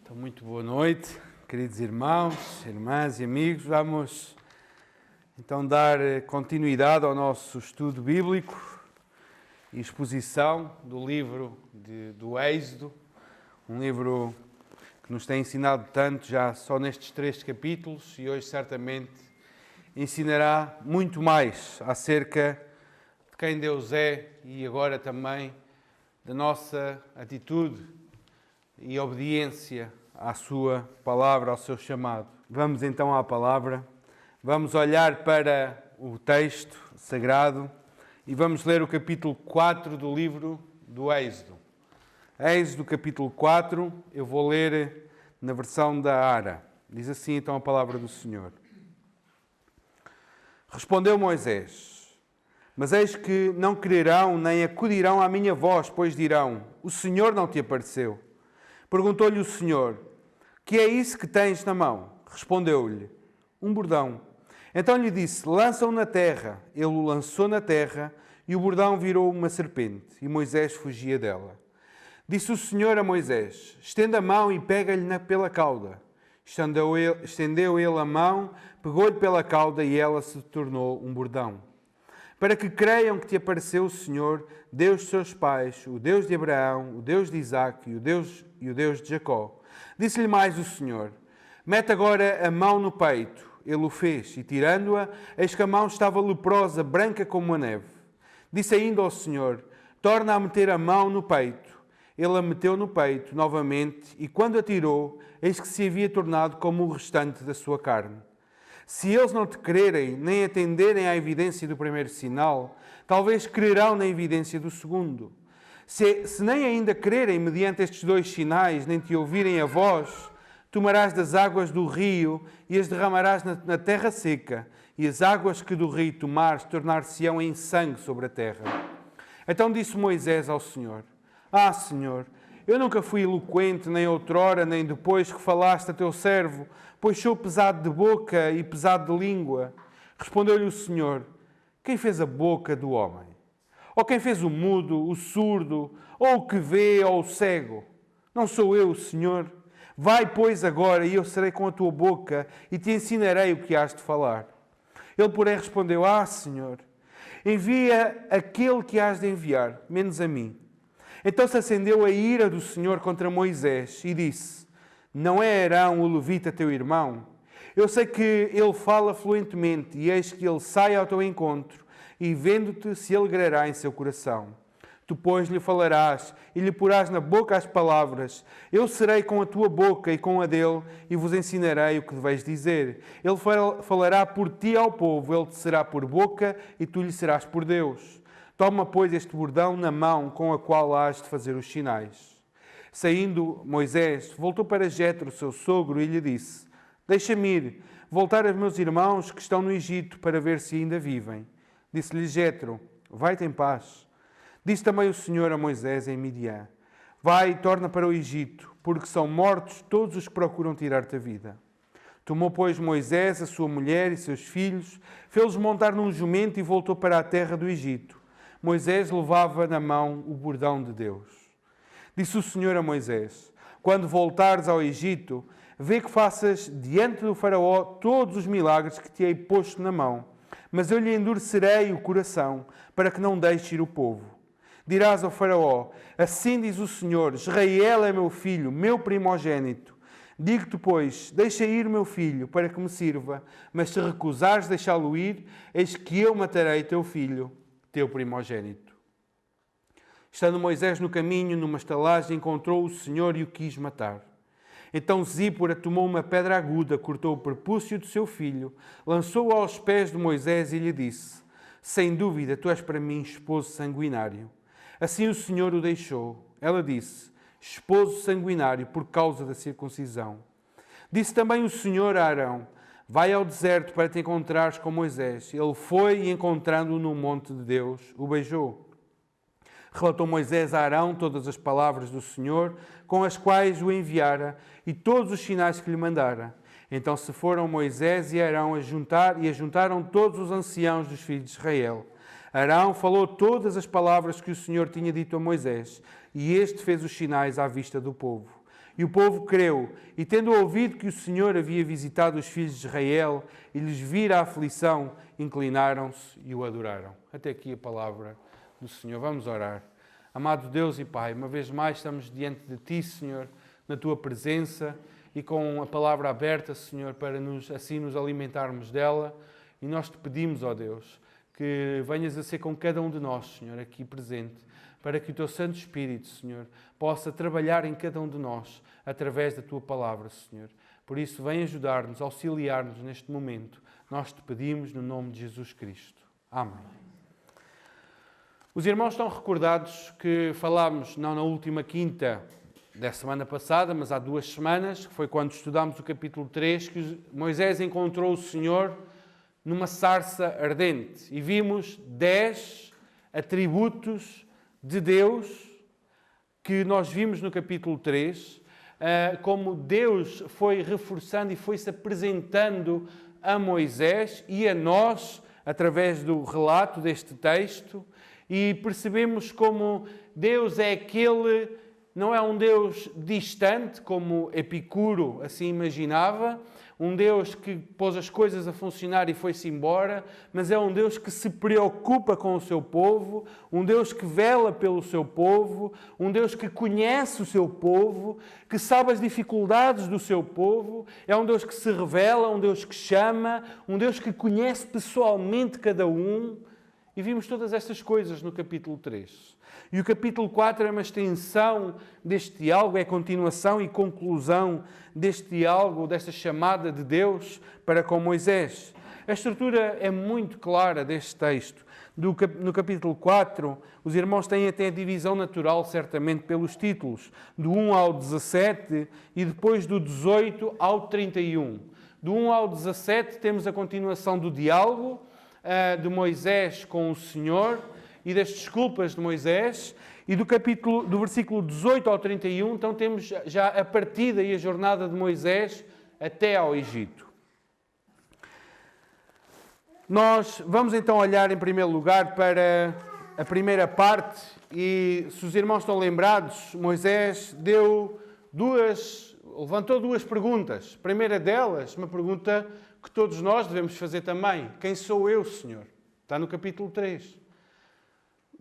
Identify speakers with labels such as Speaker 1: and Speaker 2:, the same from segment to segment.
Speaker 1: Então, muito boa noite, queridos irmãos, irmãs e amigos. Vamos então dar continuidade ao nosso estudo bíblico e exposição do livro do Êxodo, um livro que nos tem ensinado tanto já só nestes 3 capítulos e hoje certamente ensinará muito mais acerca de quem Deus é e agora também da nossa atitude e obediência à sua palavra, ao seu chamado. Vamos então à palavra, vamos olhar para o texto sagrado e vamos ler o capítulo 4 do livro do Êxodo. Êxodo capítulo 4, eu vou ler na versão da Ara. Diz assim então a palavra do Senhor. Respondeu Moisés: mas eis que não crerão nem acudirão à minha voz, pois dirão: o Senhor não te apareceu. Perguntou-lhe o Senhor: que é isso que tens na mão? Respondeu-lhe: um bordão. Então lhe disse: lança-o na terra. Ele o lançou na terra e o bordão virou uma serpente, e Moisés fugia dela. Disse o Senhor a Moisés: estende a mão e pega-lhe pela cauda. Estendeu ele a mão, pegou-lhe pela cauda e ela se tornou um bordão. Para que creiam que te apareceu o Senhor, Deus de seus pais, o Deus de Abraão, o Deus de Isaque e o Deus de Jacó. Disse-lhe mais o Senhor: mete agora a mão no peito. Ele o fez, e tirando-a, eis que a mão estava leprosa, branca como a neve. Disse ainda ao Senhor: torna a meter a mão no peito. Ele a meteu no peito novamente, e quando a tirou, eis que se havia tornado como o restante da sua carne. Se eles não te crerem, nem atenderem à evidência do primeiro sinal, talvez crerão na evidência do segundo. Se nem ainda crerem mediante estes 2 sinais, nem te ouvirem a voz, tomarás das águas do rio e as derramarás na terra seca, e as águas que do rio tomares tornar-se-ão em sangue sobre a terra. Então disse Moisés ao Senhor: ah, Senhor, eu nunca fui eloquente, nem outrora, nem depois que falaste a teu servo, pois sou pesado de boca e pesado de língua. Respondeu-lhe o Senhor: quem fez a boca do homem? Ou quem fez o mudo, o surdo, ou o que vê, ou o cego? Não sou eu, Senhor? Vai, pois, agora, e eu serei com a tua boca, e te ensinarei o que has de falar. Ele, porém, respondeu: ah, Senhor, envia aquele que has de enviar, menos a mim. Então se acendeu a ira do Senhor contra Moisés, e disse: não é Arão o levita teu irmão? Eu sei que ele fala fluentemente, e eis que ele sai ao teu encontro, e vendo-te se alegrará em seu coração. Tu, pois, lhe falarás, e lhe porás na boca as palavras. Eu serei com a tua boca e com a dele, e vos ensinarei o que deveis dizer. Ele falará por ti ao povo, ele te será por boca, e tu lhe serás por Deus. Toma, pois, este bordão na mão com a qual hás de fazer os sinais. Saindo Moisés, voltou para Jetro, seu sogro, e lhe disse: deixa-me ir, voltar aos meus irmãos que estão no Egito, para ver se ainda vivem. Disse-lhe Jetro: vai-te em paz. Disse também o Senhor a Moisés em Midian: vai e torna para o Egito, porque são mortos todos os que procuram tirar-te a vida. Tomou, pois, Moisés a sua mulher e seus filhos, fê-los montar num jumento e voltou para a terra do Egito. Moisés levava na mão o bordão de Deus. Disse o Senhor a Moisés: quando voltares ao Egito, vê que faças diante do faraó todos os milagres que te hei posto na mão, mas eu lhe endurecerei o coração, para que não deixe ir o povo. Dirás ao faraó: assim diz o Senhor, Israel é meu filho, meu primogênito. Digo-te, pois, deixa ir o meu filho, para que me sirva, mas se recusares deixá-lo ir, eis que eu matarei teu filho, teu primogênito. Estando Moisés no caminho, numa estalagem, encontrou o Senhor e o quis matar. Então Zípora tomou uma pedra aguda, cortou o prepúcio do seu filho, lançou-o aos pés de Moisés e lhe disse: sem dúvida, tu és para mim esposo sanguinário. Assim o Senhor o deixou. Ela disse: esposo sanguinário, por causa da circuncisão. Disse também o Senhor a Arão: vai ao deserto para te encontrares com Moisés. Ele foi e, encontrando-o no monte de Deus, o beijou. Relatou Moisés a Arão todas as palavras do Senhor, com as quais o enviara, e todos os sinais que lhe mandara. Então se foram Moisés e Arão ajuntaram todos os anciãos dos filhos de Israel. Arão falou todas as palavras que o Senhor tinha dito a Moisés, e este fez os sinais à vista do povo. E o povo creu, e tendo ouvido que o Senhor havia visitado os filhos de Israel e lhes vira a aflição, inclinaram-se e o adoraram. Até aqui a palavra do Senhor. Vamos orar. Amado Deus e Pai, uma vez mais estamos diante de Ti, Senhor, na Tua presença e com a palavra aberta, Senhor, para assim nos alimentarmos dela. E nós Te pedimos, ó Deus, que venhas a ser com cada um de nós, Senhor, aqui presente, para que o Teu Santo Espírito, Senhor, possa trabalhar em cada um de nós através da Tua palavra, Senhor. Por isso, vem ajudar-nos, auxiliar-nos neste momento. Nós Te pedimos no nome de Jesus Cristo. Amém. Os irmãos estão recordados que falámos, não na última quinta da semana passada, mas há 2 semanas, que foi quando estudámos o capítulo 3, que Moisés encontrou o Senhor numa sarça ardente. E vimos 10 atributos de Deus que nós vimos no capítulo 3, como Deus foi reforçando e foi-se apresentando a Moisés e a nós, através do relato deste texto, e percebemos como Deus é aquele, não é um Deus distante, como Epicuro assim imaginava, um Deus que pôs as coisas a funcionar e foi-se embora, mas é um Deus que se preocupa com o seu povo, um Deus que vela pelo seu povo, um Deus que conhece o seu povo, que sabe as dificuldades do seu povo, é um Deus que se revela, um Deus que chama, um Deus que conhece pessoalmente cada um. E vimos todas estas coisas no capítulo 3. E o capítulo 4 é uma extensão deste diálogo, é a continuação e conclusão deste diálogo, desta chamada de Deus para com Moisés. A estrutura é muito clara deste texto. No capítulo 4, os irmãos têm até a divisão natural, certamente, pelos títulos. Do 1 ao 17 e depois do 18 ao 31. Do 1 ao 17 temos a continuação do diálogo de Moisés com o Senhor e das desculpas de Moisés, e do versículo 18 ao 31, então temos já a partida e a jornada de Moisés até ao Egito. Nós vamos então olhar em primeiro lugar para a primeira parte, e se os irmãos estão lembrados, Moisés levantou 2 perguntas. A primeira delas, uma pergunta que todos nós devemos fazer também. Quem sou eu, Senhor? Está no capítulo 3.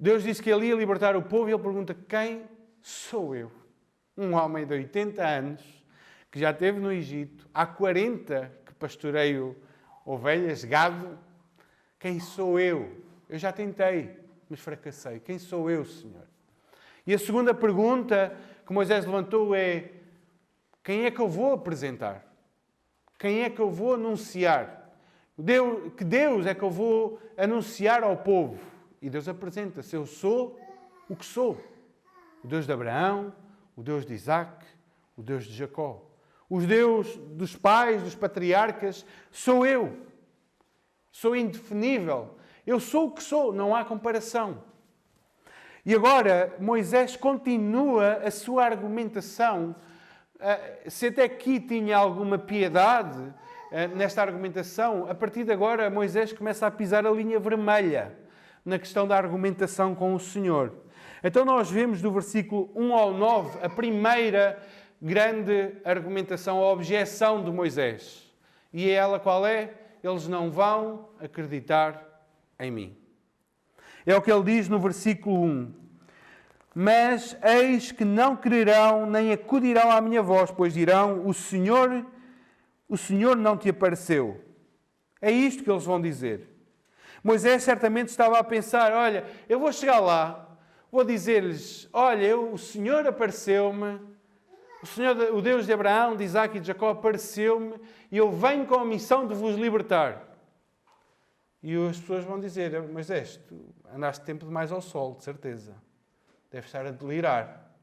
Speaker 1: Deus disse que ele ia libertar o povo e ele pergunta: quem sou eu? Um homem de 80 anos, que já esteve no Egito, há 40 que pastoreio ovelhas, gado. Quem sou eu? Eu já tentei, mas fracassei. Quem sou eu, Senhor? E a segunda pergunta que Moisés levantou é: quem é que eu vou apresentar? Quem é que eu vou anunciar? Que Deus é que eu vou anunciar ao povo? E Deus apresenta-se: eu sou o que sou. O Deus de Abraão, o Deus de Isaac, o Deus de Jacó. O Deus dos pais, dos patriarcas, sou eu. Sou indefinível. Eu sou o que sou, não há comparação. E agora Moisés continua a sua argumentação. Se até aqui tinha alguma piedade nesta argumentação, a partir de agora Moisés começa a pisar a linha vermelha na questão da argumentação com o Senhor. Então nós vemos do versículo 1 ao 9 a primeira grande argumentação, a objeção de Moisés. E ela qual é? Eles não vão acreditar em mim. É o que ele diz no versículo 1. Mas eis que não crerão, nem acudirão à minha voz, pois dirão: o Senhor não te apareceu. É isto que eles vão dizer. Moisés certamente estava a pensar: olha, eu vou chegar lá, vou dizer-lhes: olha, o Senhor apareceu-me, o Deus de Abraão, de Isaac e de Jacó apareceu-me, e eu venho com a missão de vos libertar. E as pessoas vão dizer: Moisés, tu andaste tempo demais ao sol, de certeza. Deves estar a delirar.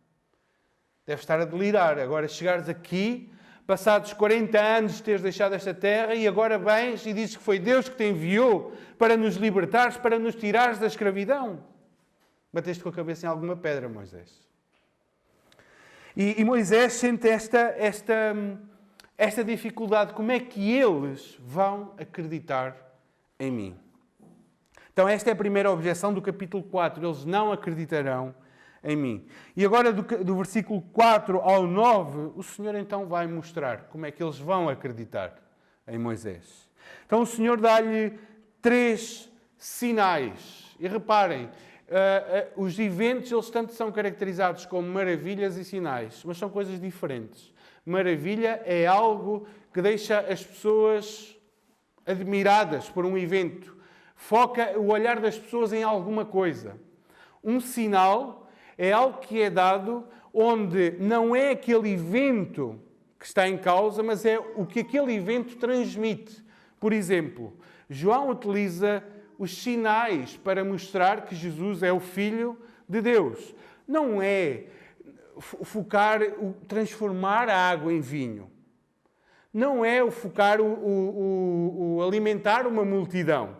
Speaker 1: Deves estar a delirar. Agora chegares aqui, passados 40 anos de teres deixado esta terra, e agora vens e dizes que foi Deus que te enviou para nos libertares, para nos tirares da escravidão. Bateste com a cabeça em alguma pedra, Moisés. E Moisés sente esta dificuldade. Como é que eles vão acreditar em mim? Então esta é a primeira objeção do capítulo 4. Eles não acreditarão em mim. E agora do versículo 4 ao 9, o Senhor então vai mostrar como é que eles vão acreditar em Moisés. Então o Senhor dá-lhe 3 sinais. E reparem, os eventos eles tanto são caracterizados como maravilhas e sinais, mas são coisas diferentes. Maravilha é algo que deixa as pessoas admiradas por um evento. Foca o olhar das pessoas em alguma coisa. Um sinal é algo que é dado onde não é aquele evento que está em causa, mas é o que aquele evento transmite. Por exemplo, João utiliza os sinais para mostrar que Jesus é o Filho de Deus. Não é transformar a água em vinho. Não é o alimentar uma multidão.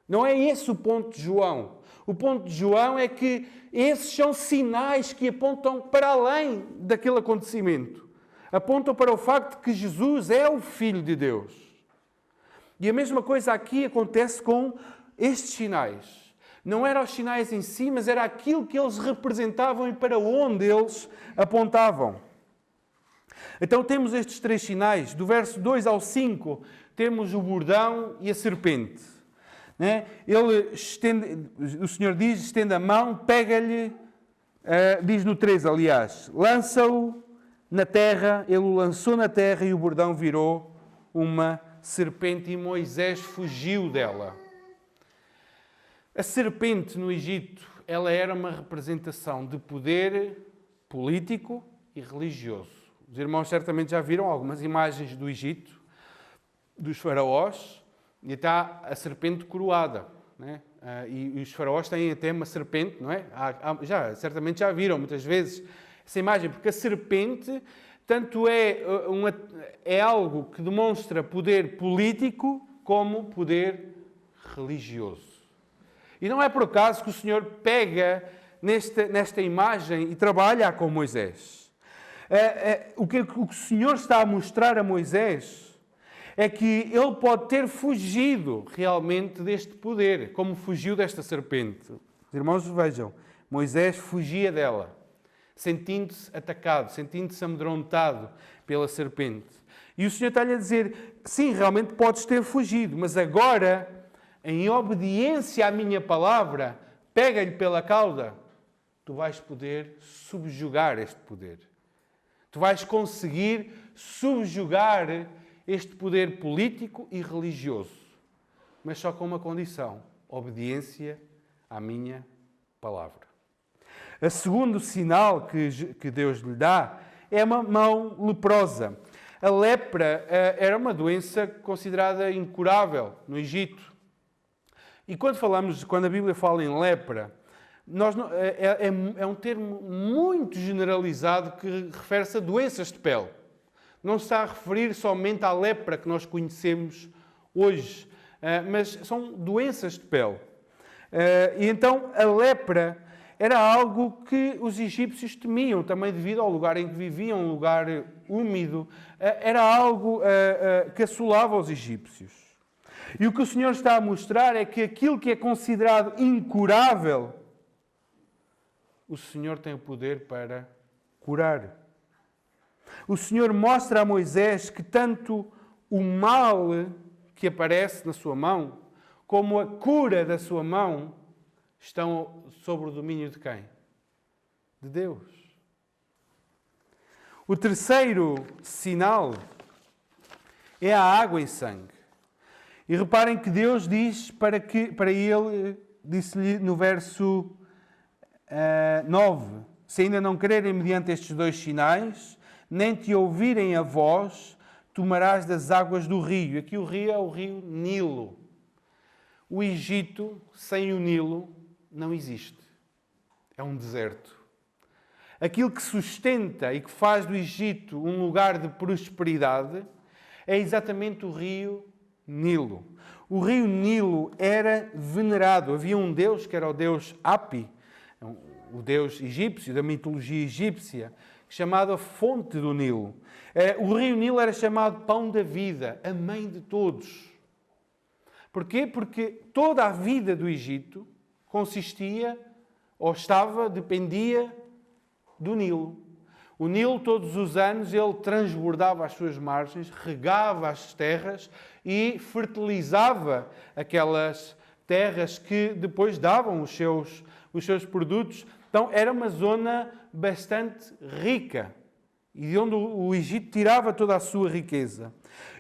Speaker 1: Não é esse o ponto de João. O ponto de João é que esses são sinais que apontam para além daquele acontecimento. Apontam para o facto de que Jesus é o Filho de Deus. E a mesma coisa aqui acontece com estes sinais. Não eram os sinais em si, mas era aquilo que eles representavam e para onde eles apontavam. Então temos estes 3 sinais. Do verso 2 ao 5, temos o bordão e a serpente. O Senhor diz, estende a mão, pega-lhe, diz no 3, aliás, lança-o na terra, ele o lançou na terra e o bordão virou uma serpente e Moisés fugiu dela. A serpente no Egito, ela era uma representação de poder político e religioso. Os irmãos certamente já viram algumas imagens do Egito, dos faraós, e está a serpente coroada, né? E os faraós têm até uma serpente, não é? Certamente já viram muitas vezes essa imagem, porque a serpente tanto é algo que demonstra poder político como poder religioso. E não é por acaso que o Senhor pega nesta imagem e trabalha com Moisés. O que o Senhor está a mostrar a Moisés é que ele pode ter fugido realmente deste poder, como fugiu desta serpente. Os irmãos vejam, Moisés fugia dela, sentindo-se atacado, sentindo-se amedrontado pela serpente. E o Senhor está-lhe a dizer, sim, realmente podes ter fugido, mas agora, em obediência à minha palavra, pega-lhe pela cauda, tu vais poder subjugar este poder. Tu vais conseguir subjugar este poder político e religioso, mas só com uma condição: obediência à minha palavra. O segundo sinal que Deus lhe dá é uma mão leprosa. A lepra era uma doença considerada incurável no Egito. E quando a Bíblia fala em lepra, é um termo muito generalizado que refere-se a doenças de pele. Não se está a referir somente à lepra que nós conhecemos hoje, mas são doenças de pele. E então a lepra era algo que os egípcios temiam, também devido ao lugar em que viviam, um lugar úmido. Era algo que assolava os egípcios. E o que o Senhor está a mostrar é que aquilo que é considerado incurável, o Senhor tem o poder para curar. O Senhor mostra a Moisés que tanto o mal que aparece na sua mão, como a cura da sua mão, estão sob o domínio de quem? De Deus. O terceiro sinal é a água em sangue. E reparem que Deus diz para ele, disse-lhe no verso 9, se ainda não crerem mediante estes 2 sinais, nem te ouvirem a voz, tomarás das águas do rio. Aqui o rio é o rio Nilo. O Egito, sem o Nilo, não existe. É um deserto. Aquilo que sustenta e que faz do Egito um lugar de prosperidade é exatamente o rio Nilo. O rio Nilo era venerado. Havia um deus, que era o deus Hapi, o deus egípcio, da mitologia egípcia, chamado a fonte do Nilo. O rio Nilo era chamado pão da vida, a mãe de todos. Porquê? Porque toda a vida do Egito consistia dependia do Nilo. O Nilo, todos os anos, ele transbordava as suas margens, regava as terras e fertilizava aquelas terras que depois davam os seus produtos. Então, era uma zona bastante rica e de onde o Egito tirava toda a sua riqueza.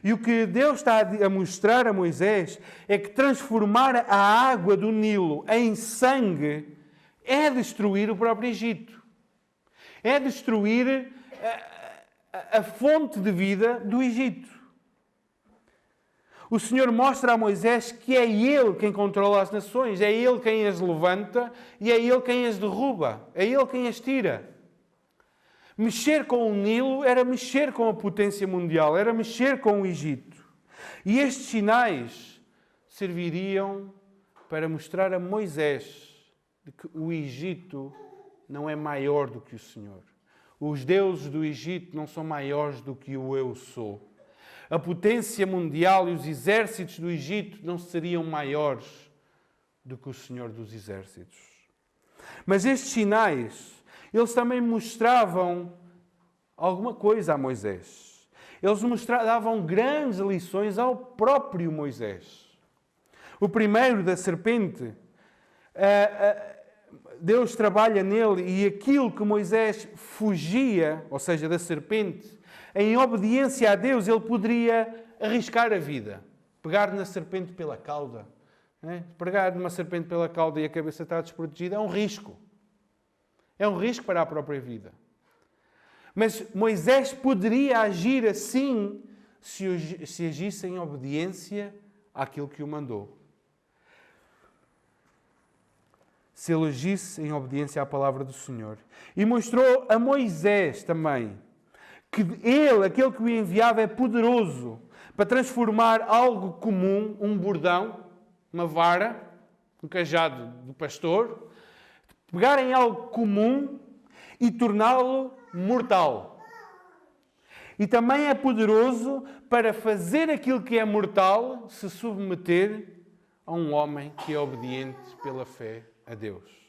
Speaker 1: E o que Deus está a mostrar a Moisés é que transformar a água do Nilo em sangue é destruir o próprio Egito. É destruir a fonte de vida do Egito. O Senhor mostra a Moisés que é Ele quem controla as nações, é Ele quem as levanta e é Ele quem as derruba, é Ele quem as tira. Mexer com o Nilo era mexer com a potência mundial, era mexer com o Egito. E estes sinais serviriam para mostrar a Moisés de que o Egito não é maior do que o Senhor. Os deuses do Egito não são maiores do que o eu sou. A potência mundial e os exércitos do Egito não seriam maiores do que o Senhor dos exércitos. Mas estes sinais, eles também mostravam alguma coisa a Moisés. Eles davam grandes lições ao próprio Moisés. O primeiro, da serpente, Deus trabalha nele e aquilo que Moisés fugia, ou seja, da serpente, em obediência a Deus, ele poderia arriscar a vida. Pegar na serpente pela cauda. Pegar numa serpente pela cauda e a cabeça está desprotegida é um risco. É um risco para a própria vida. Mas Moisés poderia agir assim se agisse em obediência àquilo que o mandou. Se ele agisse em obediência à palavra do Senhor. E mostrou a Moisés também que ele, aquele que o enviava, é poderoso para transformar algo comum, um bordão, uma vara, um cajado do pastor, pegar em algo comum e torná-lo mortal. E também é poderoso para fazer aquilo que é mortal se submeter a um homem que é obediente pela fé a Deus.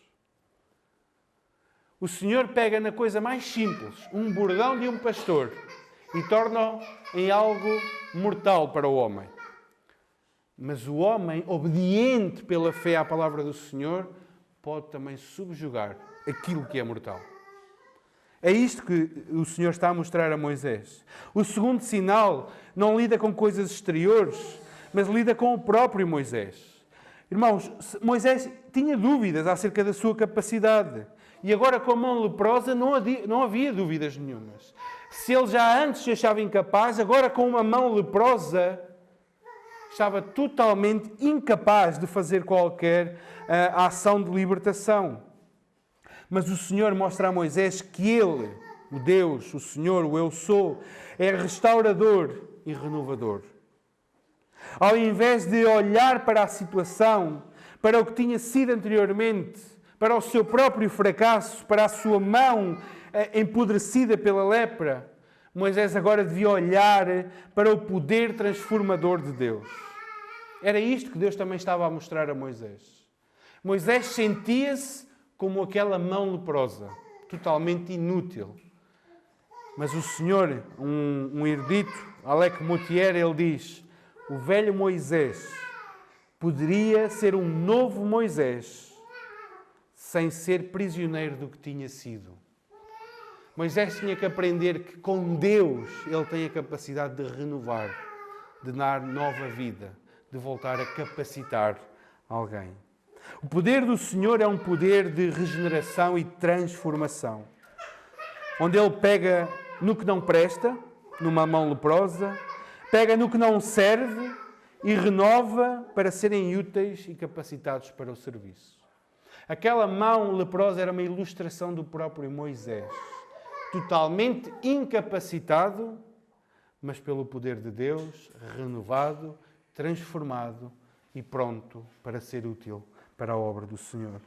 Speaker 1: O Senhor pega na coisa mais simples, um bordão de um pastor, e torna-o em algo mortal para o homem. Mas o homem, obediente pela fé à palavra do Senhor, pode também subjugar aquilo que é mortal. É isto que o Senhor está a mostrar a Moisés. O segundo sinal não lida com coisas exteriores, mas lida com o próprio Moisés. Irmãos, Moisés tinha dúvidas acerca da sua capacidade. E agora, com a mão leprosa, não havia dúvidas nenhumas. Se ele já antes se achava incapaz, agora com uma mão leprosa, estava totalmente incapaz de fazer qualquer ação de libertação. Mas o Senhor mostra a Moisés que Ele, o Deus, o Senhor, o Eu Sou, é restaurador e renovador. Ao invés de olhar para a situação, para o que tinha sido anteriormente, para o seu próprio fracasso, para a sua mão empodrecida pela lepra, Moisés agora devia olhar para o poder transformador de Deus. Era isto que Deus também estava a mostrar a Moisés. Moisés sentia-se como aquela mão leprosa, totalmente inútil. Mas o Senhor, um erudito, Alec Mottier, ele diz: o velho Moisés poderia ser um novo Moisés sem ser prisioneiro do que tinha sido. Moisés tinha que aprender que com Deus ele tem a capacidade de renovar, de dar nova vida, de voltar a capacitar alguém. O poder do Senhor é um poder de regeneração e transformação, onde Ele pega no que não presta, numa mão leprosa, pega no que não serve e renova para serem úteis e capacitados para o serviço. Aquela mão leprosa era uma ilustração do próprio Moisés, totalmente incapacitado, mas pelo poder de Deus, renovado, transformado e pronto para ser útil para a obra do Senhor.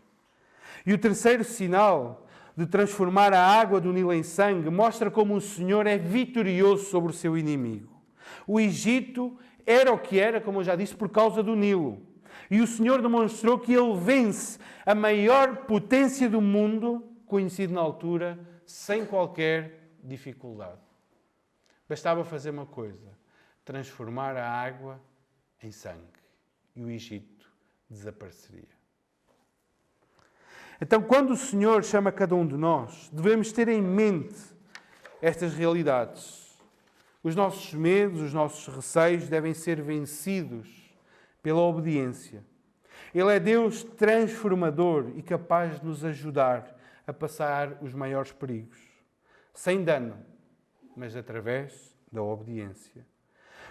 Speaker 1: E o terceiro sinal de transformar a água do Nilo em sangue mostra como o Senhor é vitorioso sobre o seu inimigo. O Egito era o que era, como eu já disse, por causa do Nilo. E o Senhor demonstrou que Ele vence a maior potência do mundo, conhecido na altura, sem qualquer dificuldade. Bastava fazer uma coisa: transformar a água em sangue. E o Egito desapareceria. Então, quando o Senhor chama cada um de nós, devemos ter em mente estas realidades. Os nossos medos, os nossos receios devem ser vencidos pela obediência. Ele é Deus transformador e capaz de nos ajudar a passar os maiores perigos, sem dano, mas através da obediência.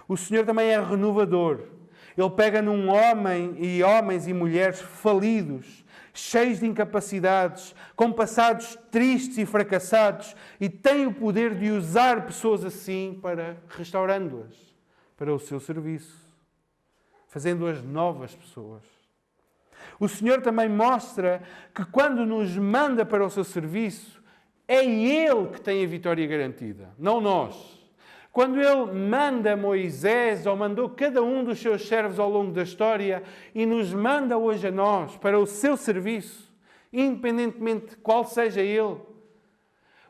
Speaker 1: O Senhor também é renovador. Ele pega num homem e homens e mulheres falidos, cheios de incapacidades, com passados tristes e fracassados, e tem o poder de usar pessoas assim para restaurando-as para o seu serviço, fazendo-as novas pessoas. O Senhor também mostra que quando nos manda para o seu serviço, é Ele que tem a vitória garantida, não nós. Quando Ele manda Moisés, ou mandou cada um dos seus servos ao longo da história, e nos manda hoje a nós para o seu serviço, independentemente de qual seja ele,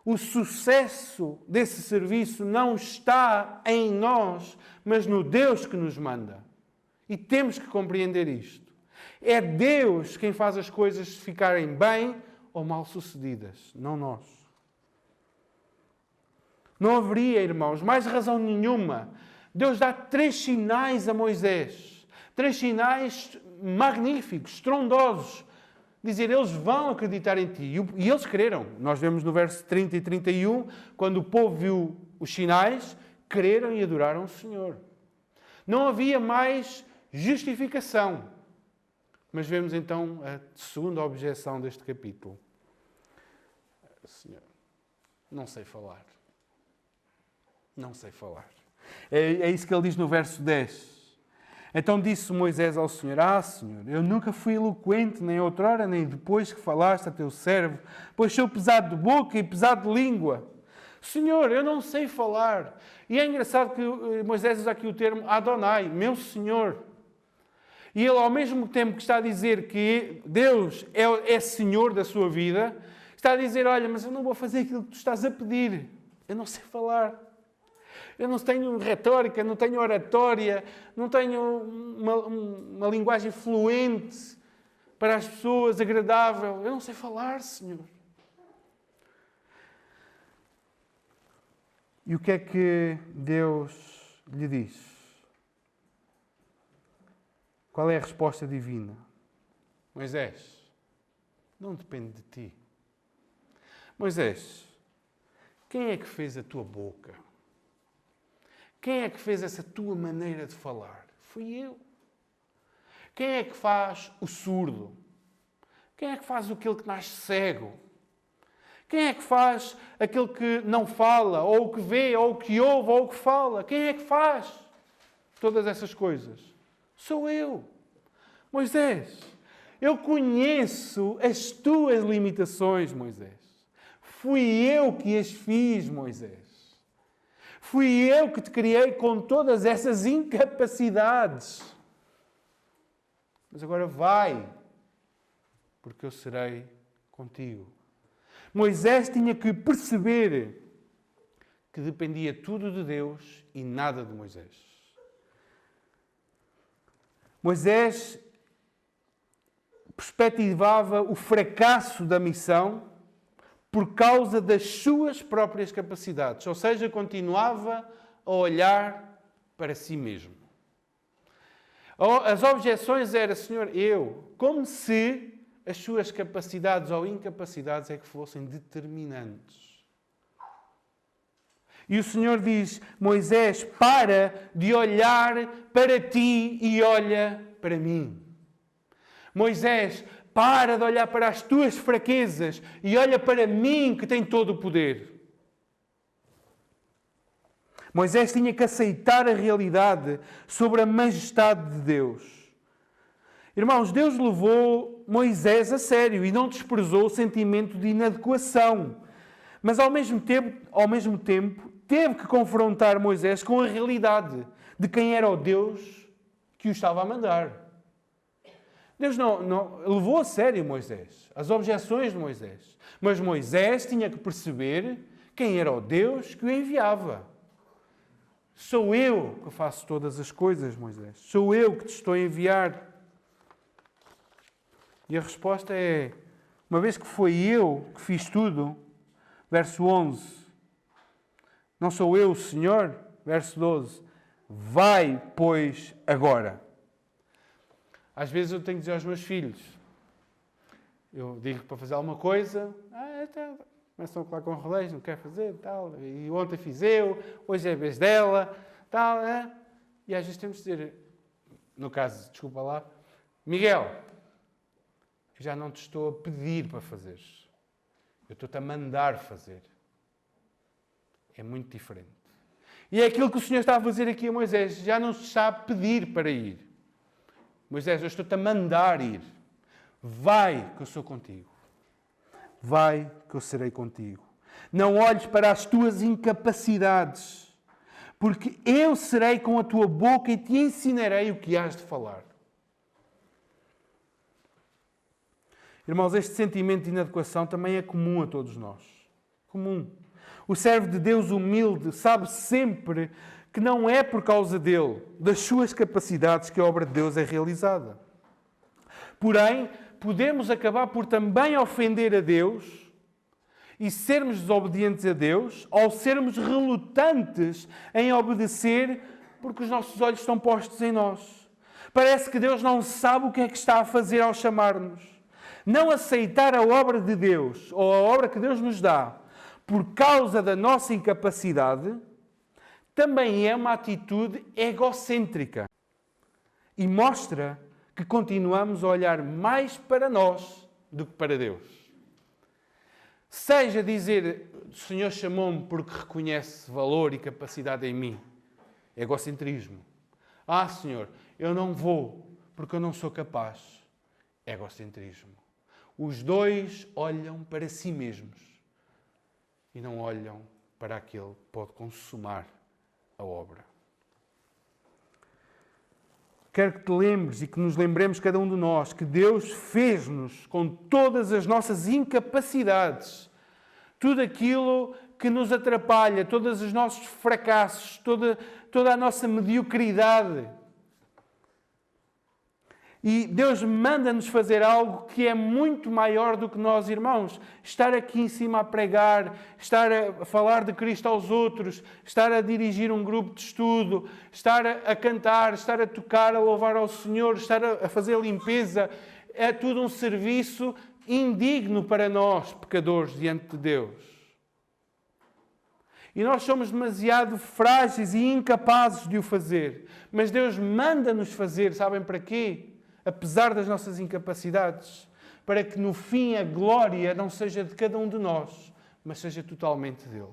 Speaker 1: o sucesso desse serviço não está em nós, mas no Deus que nos manda. E temos que compreender isto. É Deus quem faz as coisas ficarem bem ou mal sucedidas, não nós. Não haveria, irmãos, mais razão nenhuma. Deus dá 3 sinais a Moisés. 3 sinais magníficos, estrondosos. Dizer, eles vão acreditar em ti. E eles creram. Nós vemos no verso 30 e 31, quando o povo viu os sinais, creram e adoraram o Senhor. Não havia mais justificação. Mas vemos então a segunda objeção deste capítulo. Senhor, não sei falar. Não sei falar. É isso que ele diz no verso 10. Então disse Moisés ao Senhor: Senhor, eu nunca fui eloquente, nem outrora, nem depois que falaste a teu servo, pois sou pesado de boca e pesado de língua. Senhor, eu não sei falar. E é engraçado que Moisés usa aqui o termo Adonai, meu Senhor. E ele, ao mesmo tempo que está a dizer que Deus é Senhor da sua vida, está a dizer, olha, mas eu não vou fazer aquilo que tu estás a pedir. Eu não sei falar. Eu não tenho retórica, não tenho oratória, não tenho uma linguagem fluente para as pessoas, agradável. Eu não sei falar, Senhor. E o que é que Deus lhe diz? Qual é a resposta divina? Moisés, não depende de ti. Moisés, quem é que fez a tua boca? Quem é que fez essa tua maneira de falar? Fui eu. Quem é que faz o surdo? Quem é que faz aquele que nasce cego? Quem é que faz aquele que não fala, ou que vê, ou que ouve, ou que fala? Quem é que faz todas essas coisas? Sou eu. Moisés, eu conheço as tuas limitações, Moisés. Fui eu que as fiz, Moisés. Fui eu que te criei com todas essas incapacidades. Mas agora vai, porque eu serei contigo. Moisés tinha que perceber que dependia tudo de Deus e nada de Moisés. Moisés perspectivava o fracasso da missão por causa das suas próprias capacidades. Ou seja, continuava a olhar para si mesmo. As objeções eram, Senhor, como se as suas capacidades ou incapacidades é que fossem determinantes. E o Senhor diz, Moisés, para de olhar para ti e olha para mim. Moisés, para de olhar para as tuas fraquezas e olha para mim que tem todo o poder. Moisés tinha que aceitar a realidade sobre a majestade de Deus. Irmãos, Deus levou Moisés a sério e não desprezou o sentimento de inadequação. Mas ao mesmo tempo, teve que confrontar Moisés com a realidade de quem era o Deus que o estava a mandar. Deus não levou a sério Moisés, as objeções de Moisés. Mas Moisés tinha que perceber quem era o Deus que o enviava. Sou eu que faço todas as coisas, Moisés. Sou eu que te estou a enviar. E a resposta é, uma vez que foi eu que fiz tudo, verso 11, não sou eu o Senhor? Verso 12, vai, pois, agora. Às vezes eu tenho que dizer aos meus filhos, eu digo para fazer alguma coisa, começam a falar com rodeios, não quer fazer, tal, e ontem fiz eu, hoje é a vez dela, tal, e às vezes temos de dizer, no caso, desculpa lá, Miguel, eu já não te estou a pedir para fazeres, eu estou-te a mandar fazer. É muito diferente. E é aquilo que o Senhor está a fazer aqui a Moisés, já não se sabe pedir para ir. Moisés, eu estou-te a mandar ir. Vai, que eu sou contigo. Vai, que eu serei contigo. Não olhes para as tuas incapacidades, porque eu serei com a tua boca e te ensinarei o que hás de falar. Irmãos, este sentimento de inadequação também é comum a todos nós. Comum. O servo de Deus humilde sabe sempre que não é por causa dele, das suas capacidades, que a obra de Deus é realizada. Porém, podemos acabar por também ofender a Deus e sermos desobedientes a Deus, ou sermos relutantes em obedecer porque os nossos olhos estão postos em nós. Parece que Deus não sabe o que é que está a fazer ao chamar-nos. Não aceitar a obra de Deus, ou a obra que Deus nos dá, por causa da nossa incapacidade, também é uma atitude egocêntrica. E mostra que continuamos a olhar mais para nós do que para Deus. Seja dizer, o Senhor chamou-me porque reconhece valor e capacidade em mim. Egocentrismo. Senhor, eu não vou porque eu não sou capaz. Egocentrismo. Os dois olham para si mesmos e não olham para aquele que pode consumar a obra. Quero que te lembres e que nos lembremos cada um de nós que Deus fez-nos com todas as nossas incapacidades, tudo aquilo que nos atrapalha, todos os nossos fracassos, toda a nossa mediocridade. E Deus manda-nos fazer algo que é muito maior do que nós, irmãos. Estar aqui em cima a pregar, estar a falar de Cristo aos outros, estar a dirigir um grupo de estudo, estar a cantar, estar a tocar, a louvar ao Senhor, estar a fazer limpeza. É tudo um serviço indigno para nós, pecadores, diante de Deus. E nós somos demasiado frágeis e incapazes de o fazer. Mas Deus manda-nos fazer, sabem para quê? Apesar das nossas incapacidades, para que no fim a glória não seja de cada um de nós, mas seja totalmente dele.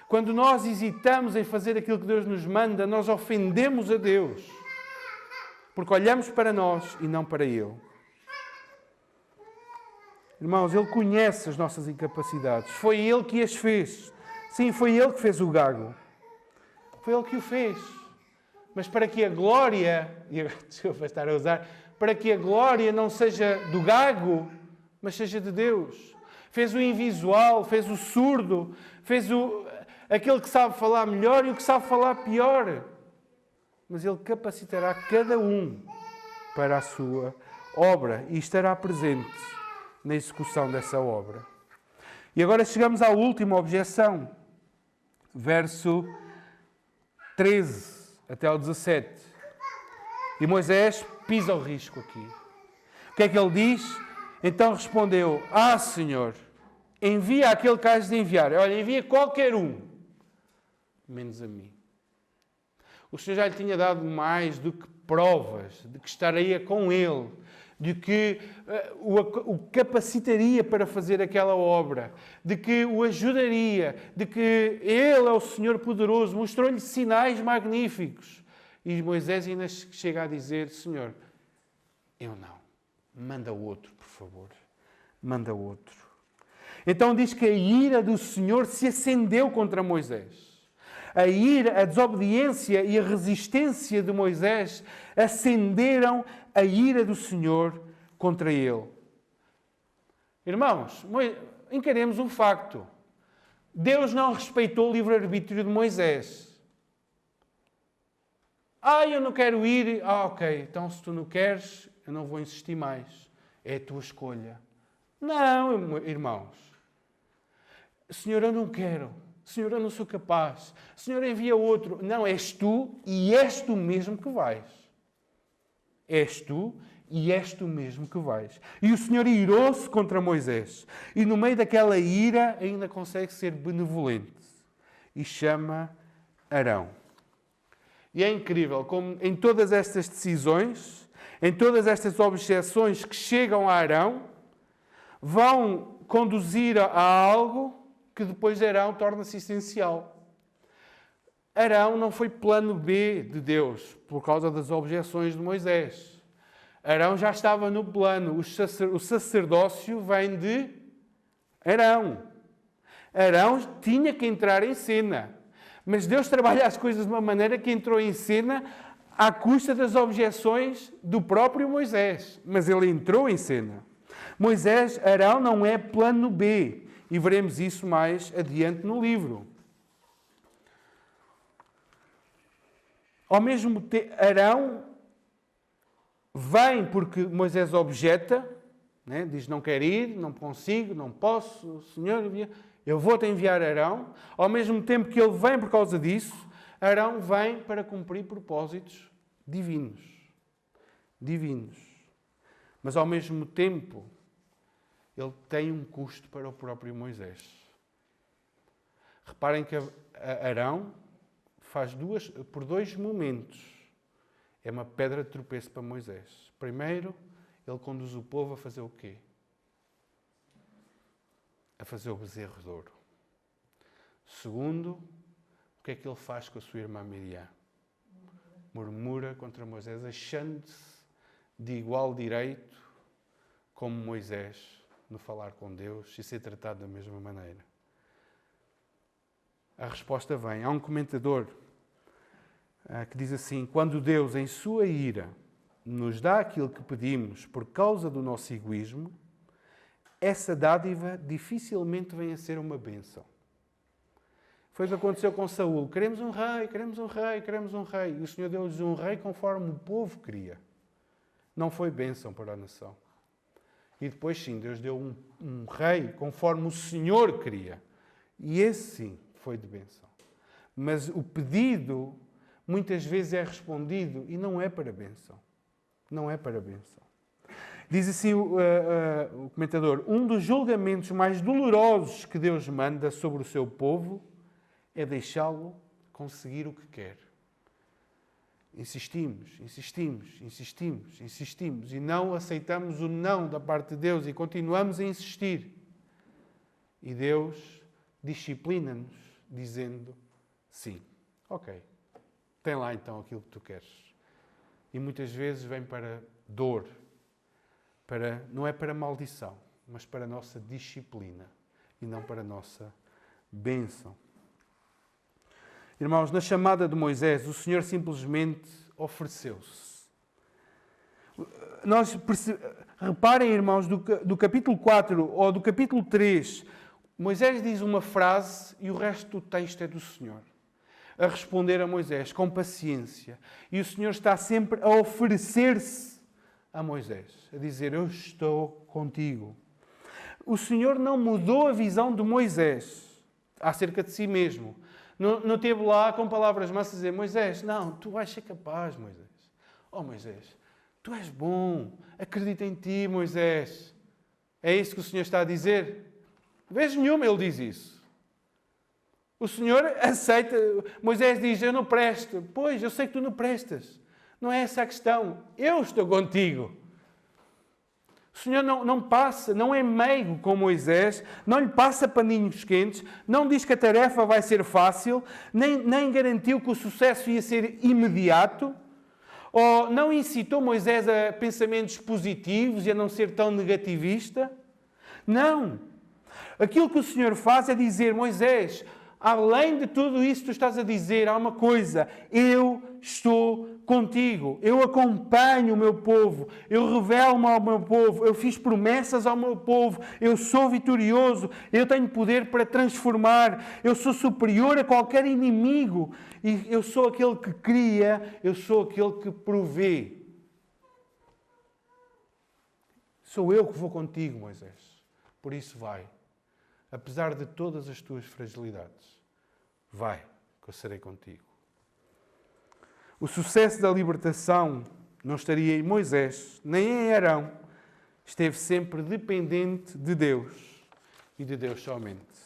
Speaker 1: Quando nós hesitamos em fazer aquilo que Deus nos manda, nós ofendemos a Deus, porque olhamos para nós e não para Ele. Irmãos, Ele conhece as nossas incapacidades. Foi Ele que as fez. Sim, foi Ele que fez o gago. Foi Ele que o fez. Mas para que a glória, e agora desculpa estar a usar, para que a glória não seja do gago, mas seja de Deus. Fez o invisual, fez o surdo, fez aquele que sabe falar melhor e o que sabe falar pior. Mas Ele capacitará cada um para a sua obra e estará presente na execução dessa obra. E agora chegamos à última objeção. Verso 13. Até ao 17. E Moisés pisa o risco aqui. O que é que ele diz? Então respondeu, Senhor, envia aquele que has de enviar. Olha, envia qualquer um, menos a mim. O Senhor já lhe tinha dado mais do que provas de que estaria com ele, de que o capacitaria para fazer aquela obra, de que o ajudaria, de que Ele é o Senhor poderoso, mostrou-lhe sinais magníficos. E Moisés ainda chega a dizer, Senhor, eu não, manda outro, por favor, manda outro. Então diz que a ira do Senhor se acendeu contra Moisés. A ira, a desobediência e a resistência de Moisés acenderam a ira do Senhor contra ele. Irmãos, encaremos um facto. Deus não respeitou o livre-arbítrio de Moisés. Eu não quero ir. Ok, então se tu não queres, eu não vou insistir mais. É a tua escolha. Não, irmãos. Senhor, eu não quero. Senhor, eu não sou capaz. Senhor, envia outro. Não, és tu e és tu mesmo que vais. És tu e és tu mesmo que vais. E o Senhor irou-se contra Moisés. E no meio daquela ira ainda consegue ser benevolente. E chama Arão. E é incrível como em todas estas decisões, em todas estas objeções que chegam a Arão, vão conduzir a algo que depois Arão torna-se essencial. Arão não foi plano B de Deus por causa das objeções de Moisés. Arão já estava no plano. O sacerdócio vem de Arão. Arão tinha que entrar em cena. Mas Deus trabalha as coisas de uma maneira que entrou em cena à custa das objeções do próprio Moisés. Mas ele entrou em cena. Arão não é plano B. E veremos isso mais adiante no livro. Ao mesmo tempo, Arão vem porque Moisés objeta, né? Diz, não quero ir, não consigo, não posso, Senhor, eu vou-te enviar Arão. Ao mesmo tempo que ele vem por causa disso, Arão vem para cumprir propósitos divinos. Divinos. Mas ao mesmo tempo, ele tem um custo para o próprio Moisés. Reparem que Arão faz por dois momentos. É uma pedra de tropeço para Moisés. Primeiro, ele conduz o povo a fazer o quê? A fazer o bezerro de ouro. Segundo, o que é que ele faz com a sua irmã Miriam? Murmura contra Moisés, achando-se de igual direito como Moisés no falar com Deus e ser tratado da mesma maneira. A resposta vem. Há um comentador que diz assim: quando Deus, em sua ira, nos dá aquilo que pedimos por causa do nosso egoísmo, essa dádiva dificilmente vem a ser uma bênção. Foi o que aconteceu com Saúl. Queremos um rei, queremos um rei, queremos um rei. E o Senhor deu-lhes um rei conforme o povo queria. Não foi bênção para a nação. E depois sim, Deus deu um rei conforme o Senhor queria. E esse sim foi de bênção. Mas o pedido muitas vezes é respondido e não é para bênção. Não é para bênção. Diz assim o comentador: um dos julgamentos mais dolorosos que Deus manda sobre o seu povo é deixá-lo conseguir o que quer. Insistimos, insistimos, insistimos, insistimos e não aceitamos o não da parte de Deus e continuamos a insistir. E Deus disciplina-nos dizendo sim, ok, tem lá então aquilo que tu queres. E muitas vezes vem para dor, não é para maldição, mas para a nossa disciplina e não para a nossa bênção. Irmãos, na chamada de Moisés, o Senhor simplesmente ofereceu-se. Reparem, irmãos, do capítulo 4 ou do capítulo 3, Moisés diz uma frase e o resto do texto é do Senhor. A responder a Moisés com paciência. E o Senhor está sempre a oferecer-se a Moisés, a dizer: eu estou contigo. O Senhor não mudou a visão de Moisés acerca de si mesmo. Não esteve lá com palavras massas a dizer: Moisés, não, tu vais ser capaz, Moisés. Oh, Moisés, tu és bom, acredita em ti, Moisés. É isso que o Senhor está a dizer? Vez nenhuma ele diz isso. O Senhor aceita. Moisés diz: eu não presto. Pois, eu sei que tu não prestas. Não é essa a questão. Eu estou contigo. O Senhor não passa, não é meigo com Moisés, não lhe passa paninhos quentes, não diz que a tarefa vai ser fácil, nem garantiu que o sucesso ia ser imediato, ou não incitou Moisés a pensamentos positivos e a não ser tão negativista. Não. Aquilo que o Senhor faz é dizer: Moisés, Além de tudo isso que tu estás a dizer, há uma coisa. Eu estou contigo. Eu acompanho o meu povo. Eu revelo-me ao meu povo. Eu fiz promessas ao meu povo. Eu sou vitorioso. Eu tenho poder para transformar. Eu sou superior a qualquer inimigo. E eu sou aquele que cria. Eu sou aquele que provê. Sou eu que vou contigo, Moisés. Por isso vai. Apesar de todas as tuas fragilidades, vai, que eu serei contigo. O sucesso da libertação não estaria em Moisés, nem em Arão. Esteve sempre dependente de Deus e de Deus somente.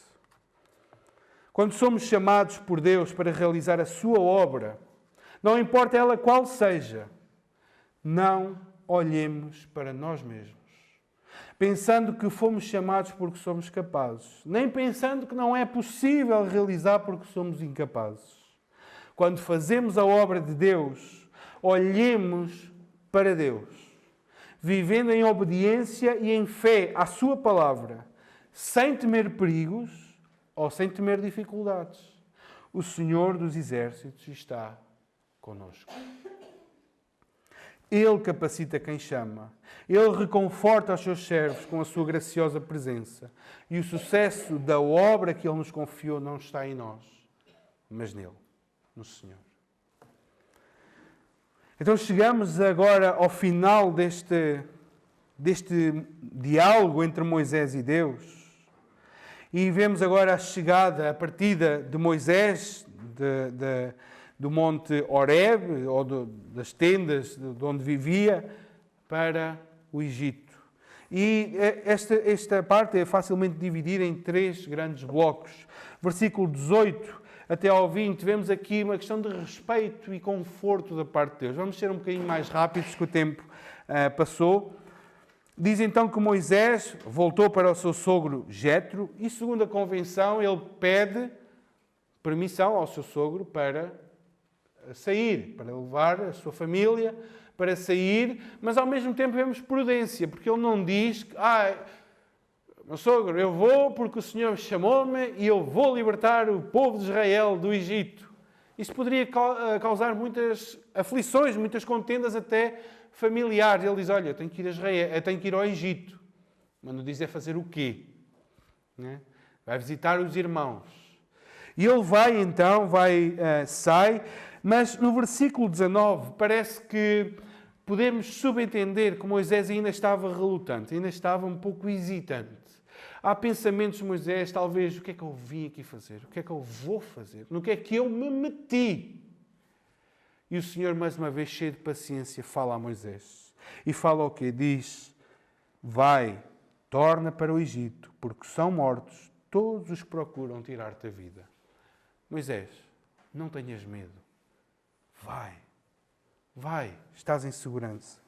Speaker 1: Quando somos chamados por Deus para realizar a sua obra, não importa ela qual seja, não olhemos para nós mesmos, pensando que fomos chamados porque somos capazes, nem pensando que não é possível realizar porque somos incapazes. Quando fazemos a obra de Deus, olhemos para Deus, vivendo em obediência e em fé à sua palavra, sem temer perigos ou sem temer dificuldades. O Senhor dos Exércitos está conosco. Ele capacita quem chama. Ele reconforta os seus servos com a sua graciosa presença. E o sucesso da obra que Ele nos confiou não está em nós, mas nele, no Senhor. Então chegamos agora ao final deste diálogo entre Moisés e Deus. E vemos agora a chegada, a partida de Moisés do Monte Horebe, ou das tendas de onde vivia, para o Egito. E esta parte é facilmente dividida em 3 grandes blocos. Versículo 18 até ao 20, vemos aqui uma questão de respeito e conforto da parte de Deus. Vamos ser um bocadinho mais rápidos, que o tempo passou. Diz então que Moisés voltou para o seu sogro Jetro e, segundo a convenção, ele pede permissão ao seu sogro para sair, para levar a sua família para sair, mas ao mesmo tempo vemos prudência, porque ele não diz que, meu sogro, eu vou porque o Senhor chamou-me e eu vou libertar o povo de Israel do Egito. Isso poderia causar muitas aflições, muitas contendas até familiares. Ele diz, olha, eu tenho que ir a Israel, eu tenho que ir ao Egito. Mas não diz é fazer o quê? Né? Vai visitar os irmãos. E ele vai então, sai, mas no versículo 19 parece que podemos subentender que Moisés ainda estava relutante, ainda estava um pouco hesitante. Há pensamentos de Moisés, talvez, o que é que eu vim aqui fazer? O que é que eu vou fazer? No que é que eu me meti? E o Senhor, mais uma vez, cheio de paciência, fala a Moisés. E fala o quê? Diz, vai, torna para o Egito, porque são mortos todos os que procuram tirar-te a vida. Moisés, não tenhas medo. Vai, estás em segurança.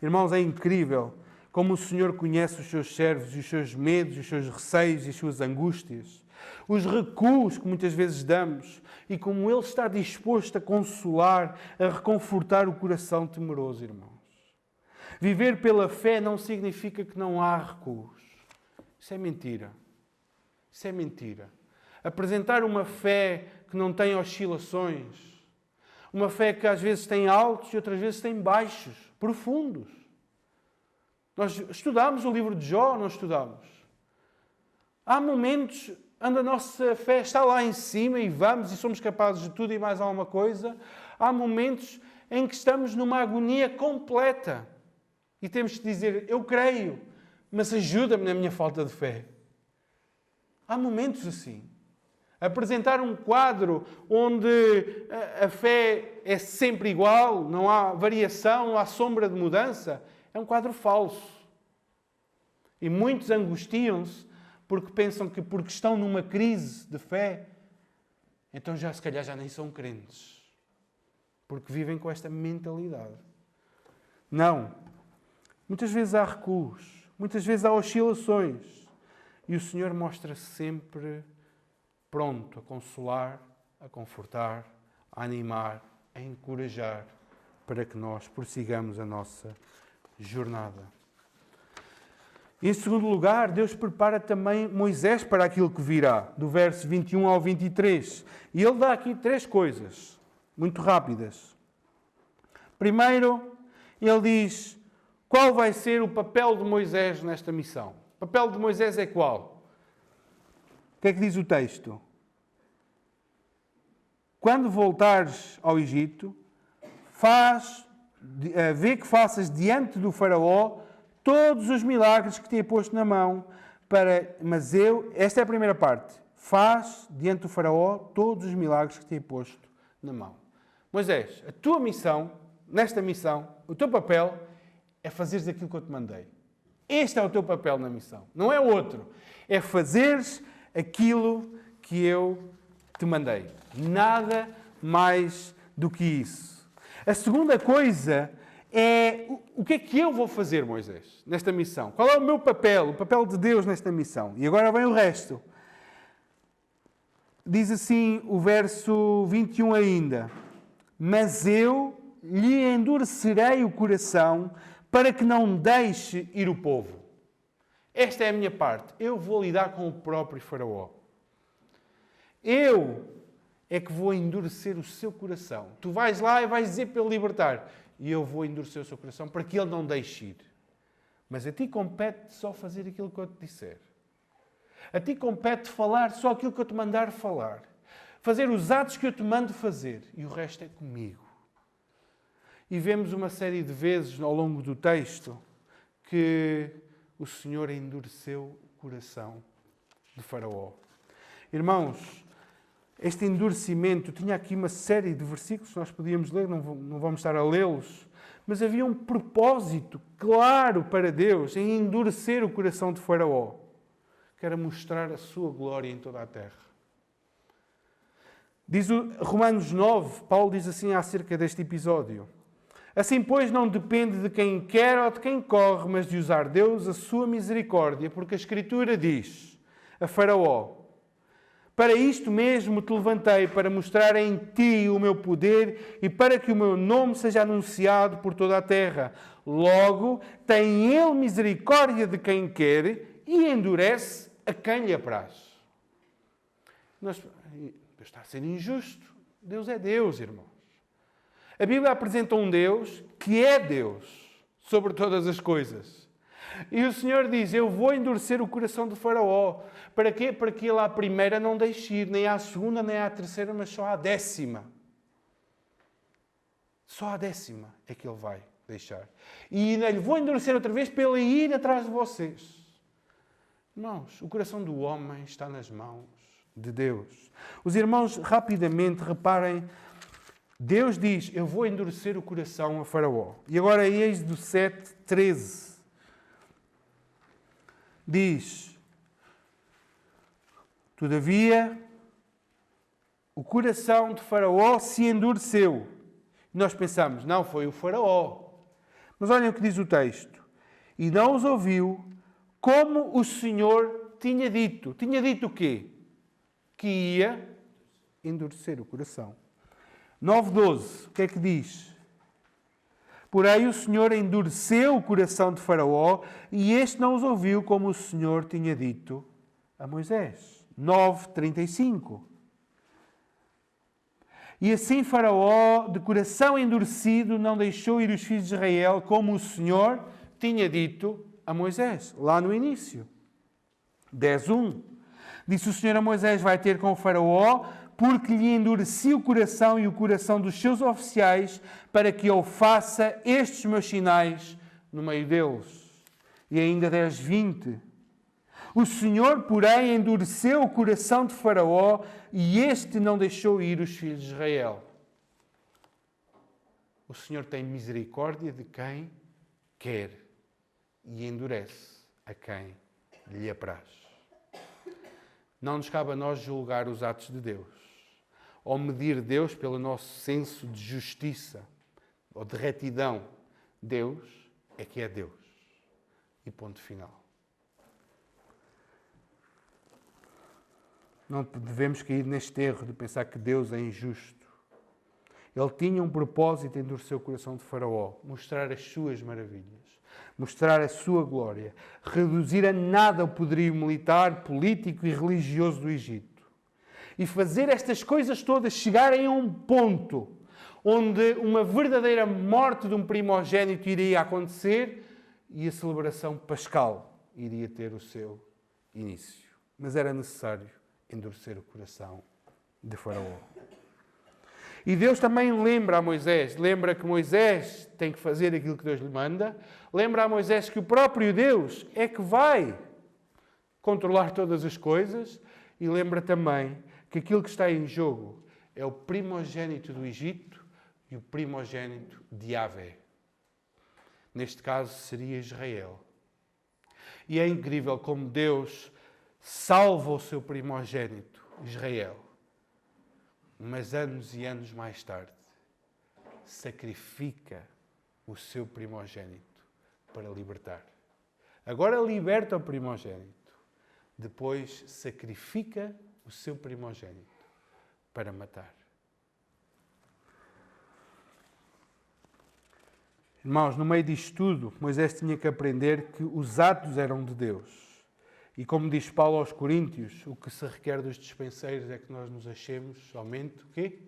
Speaker 1: Irmãos, é incrível como o Senhor conhece os seus servos, os seus medos, os seus receios e as suas angústias, os recuos que muitas vezes damos e como Ele está disposto a consolar, a reconfortar o coração temeroso, irmãos. Viver pela fé não significa que não há recuos. Isso é mentira. Isso é mentira. Apresentar uma fé que não tem oscilações, uma fé que às vezes tem altos e outras vezes tem baixos, profundos. Nós estudamos o livro de Jó, não estudamos? Há momentos onde a nossa fé está lá em cima e vamos e somos capazes de tudo e mais alguma coisa. Há momentos em que estamos numa agonia completa e temos que dizer, eu creio, mas ajuda-me na minha falta de fé. Há momentos assim. Apresentar um quadro onde a fé é sempre igual, não há variação, não há sombra de mudança, é um quadro falso. E muitos angustiam-se porque pensam que porque estão numa crise de fé, então se calhar já nem são crentes. Porque vivem com esta mentalidade. Não. Muitas vezes há recuos, muitas vezes há oscilações. E o Senhor mostra sempre pronto a consolar, a confortar, a animar, a encorajar para que nós prossigamos a nossa jornada. E, em segundo lugar, Deus prepara também Moisés para aquilo que virá, do verso 21 ao 23. E ele dá aqui 3 coisas, muito rápidas. Primeiro, ele diz qual vai ser o papel de Moisés nesta missão. O papel de Moisés é qual? O que é que diz o texto? Quando voltares ao Egito, vê que faças diante do faraó todos os milagres que te he posto na mão, esta é a primeira parte, faz diante do faraó todos os milagres que te he posto na mão. Moisés, a tua missão, nesta missão, o teu papel é fazeres aquilo que eu te mandei. Este é o teu papel na missão, não é outro. É fazeres aquilo que eu te mandei. Nada mais do que isso. A segunda coisa é o que é que eu vou fazer, Moisés, nesta missão? Qual é o meu papel, o papel de Deus nesta missão? E agora vem o resto. Diz assim o verso 21 ainda. Mas eu lhe endurecerei o coração para que não deixe ir o povo. Esta é a minha parte. Eu vou lidar com o próprio faraó. Eu é que vou endurecer o seu coração. Tu vais lá e vais dizer para ele libertar. E eu vou endurecer o seu coração para que ele não deixe ir. Mas a ti compete só fazer aquilo que eu te disser. A ti compete falar só aquilo que eu te mandar falar. Fazer os atos que eu te mando fazer. E o resto é comigo. E vemos uma série de vezes ao longo do texto que o Senhor endureceu o coração de Faraó. Irmãos, este endurecimento, tinha aqui uma série de versículos que nós podíamos ler, não vamos estar a lê-los, mas havia um propósito claro para Deus em endurecer o coração de Faraó, que era mostrar a sua glória em toda a terra. Diz o Romanos 9, Paulo diz assim acerca deste episódio. Assim, pois, não depende de quem quer ou de quem corre, mas de usar Deus a sua misericórdia, porque a Escritura diz a Faraó: para isto mesmo te levantei, para mostrar em ti o meu poder e para que o meu nome seja anunciado por toda a terra. Logo, tem ele misericórdia de quem quer e endurece a quem lhe apraz. Deus está a ser injusto. Deus é Deus, irmãos. A Bíblia apresenta um Deus que é Deus sobre todas as coisas. E o Senhor diz, eu vou endurecer o coração de Faraó. Para quê? Para que ele à primeira não deixe ir, nem à segunda, nem à terceira, mas só à 10ª. Só à 10ª é que ele vai deixar. E ainda lhe vou endurecer outra vez para ele ir atrás de vocês. Irmãos, o coração do homem está nas mãos de Deus. Os irmãos, rapidamente, reparem, Deus diz, eu vou endurecer o coração a Faraó. E agora, Êxodo 7, 13. Diz, todavia, o coração de Faraó se endureceu. E nós pensamos, não, foi o Faraó. Mas olhem o que diz o texto. E não os ouviu, como o Senhor tinha dito. Tinha dito o quê? Que ia endurecer o coração. 9:12, o que é que diz? Porém o Senhor endureceu o coração de Faraó e este não os ouviu como o Senhor tinha dito a Moisés. 9:35. E assim Faraó, de coração endurecido, não deixou ir os filhos de Israel como o Senhor tinha dito a Moisés, lá no início. 10:1. Disse o Senhor a Moisés, vai ter com o Faraó, porque lhe endureci o coração e o coração dos seus oficiais, para que eu faça estes meus sinais no meio deles. E ainda 10:20. O Senhor, porém, endureceu o coração de Faraó e este não deixou ir os filhos de Israel. O Senhor tem misericórdia de quem quer e endurece a quem lhe apraz. Não nos cabe a nós julgar os atos de Deus ou medir Deus pelo nosso senso de justiça ou de retidão. Deus é que é Deus. E ponto final. Não devemos cair neste erro de pensar que Deus é injusto. Ele tinha um propósito em endurecer o coração de Faraó, mostrar as suas maravilhas. mostrar a sua glória, reduzir a nada o poderio militar, político e religioso do Egito. E fazer estas coisas todas chegarem a um ponto onde uma verdadeira morte de um primogênito iria acontecer e a celebração pascal iria ter o seu início. Mas era necessário endurecer o coração de Faraó. E Deus também lembra a Moisés, lembra que Moisés tem que fazer aquilo que Deus lhe manda, lembra a Moisés que o próprio Deus é que vai controlar todas as coisas e lembra também que aquilo que está em jogo é o primogênito do Egito e o primogênito de Yahvé. Neste caso seria Israel. E é incrível como Deus salva o seu primogênito, Israel. Mas anos e anos mais tarde, sacrifica o seu primogênito para libertar. Agora liberta o primogênito. Depois sacrifica o seu primogênito para matar. Irmãos, no meio disto tudo, Moisés tinha que aprender que os atos eram de Deus. E como diz Paulo aos Coríntios, o que se requer dos dispenseiros é que nós nos achemos somente o quê?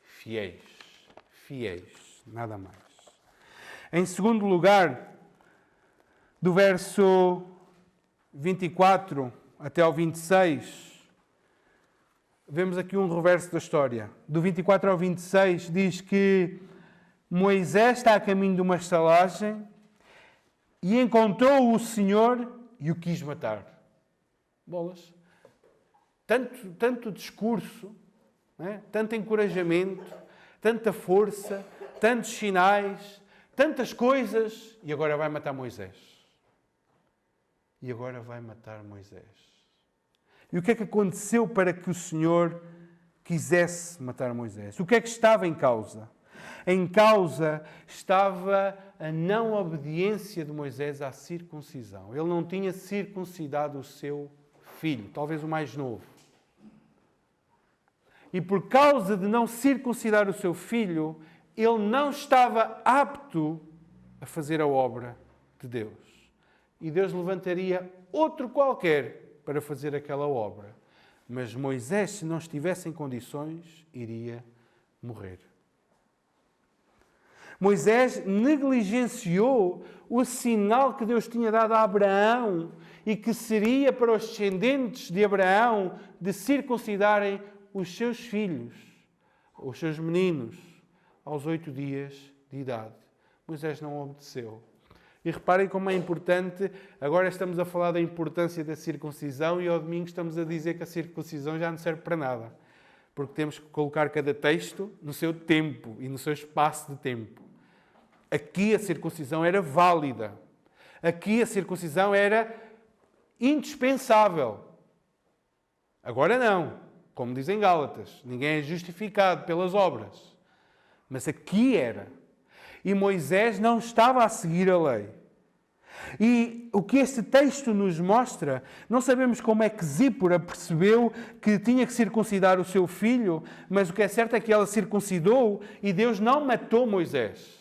Speaker 1: Fiéis. Fiéis, nada mais. Em segundo lugar, do verso 24 até ao 26, vemos aqui um reverso da história. Do 24 ao 26 diz que Moisés está a caminho de uma estalagem e encontrou o Senhor e o quis matar. Bolas. Tanto discurso, né? Tanto encorajamento, tanta força, tantos sinais, tantas coisas, e agora vai matar Moisés. E agora vai matar Moisés. E o que é que aconteceu para que o Senhor quisesse matar Moisés? O que é que estava em causa? Em causa estava a não obediência de Moisés à circuncisão. Ele não tinha circuncidado o seu filho, talvez o mais novo. E por causa de não circuncidar o seu filho, ele não estava apto a fazer a obra de Deus. E Deus levantaria outro qualquer para fazer aquela obra. Mas Moisés, se não estivesse em condições, iria morrer. Moisés negligenciou o sinal que Deus tinha dado a Abraão e que seria para os descendentes de Abraão de circuncidarem os seus filhos, os seus meninos, aos 8 dias de idade. Moisés não obedeceu. E reparem como é importante, agora estamos a falar da importância da circuncisão e ao domingo estamos a dizer que a circuncisão já não serve para nada. Porque temos que colocar cada texto no seu tempo e no seu espaço de tempo. Aqui a circuncisão era válida. Aqui a circuncisão era indispensável. Agora não. Como dizem Gálatas, ninguém é justificado pelas obras. Mas aqui era. E Moisés não estava a seguir a lei. E o que este texto nos mostra, não sabemos como é que Zípora percebeu que tinha que circuncidar o seu filho, mas o que é certo é que ela circuncidou e Deus não matou Moisés.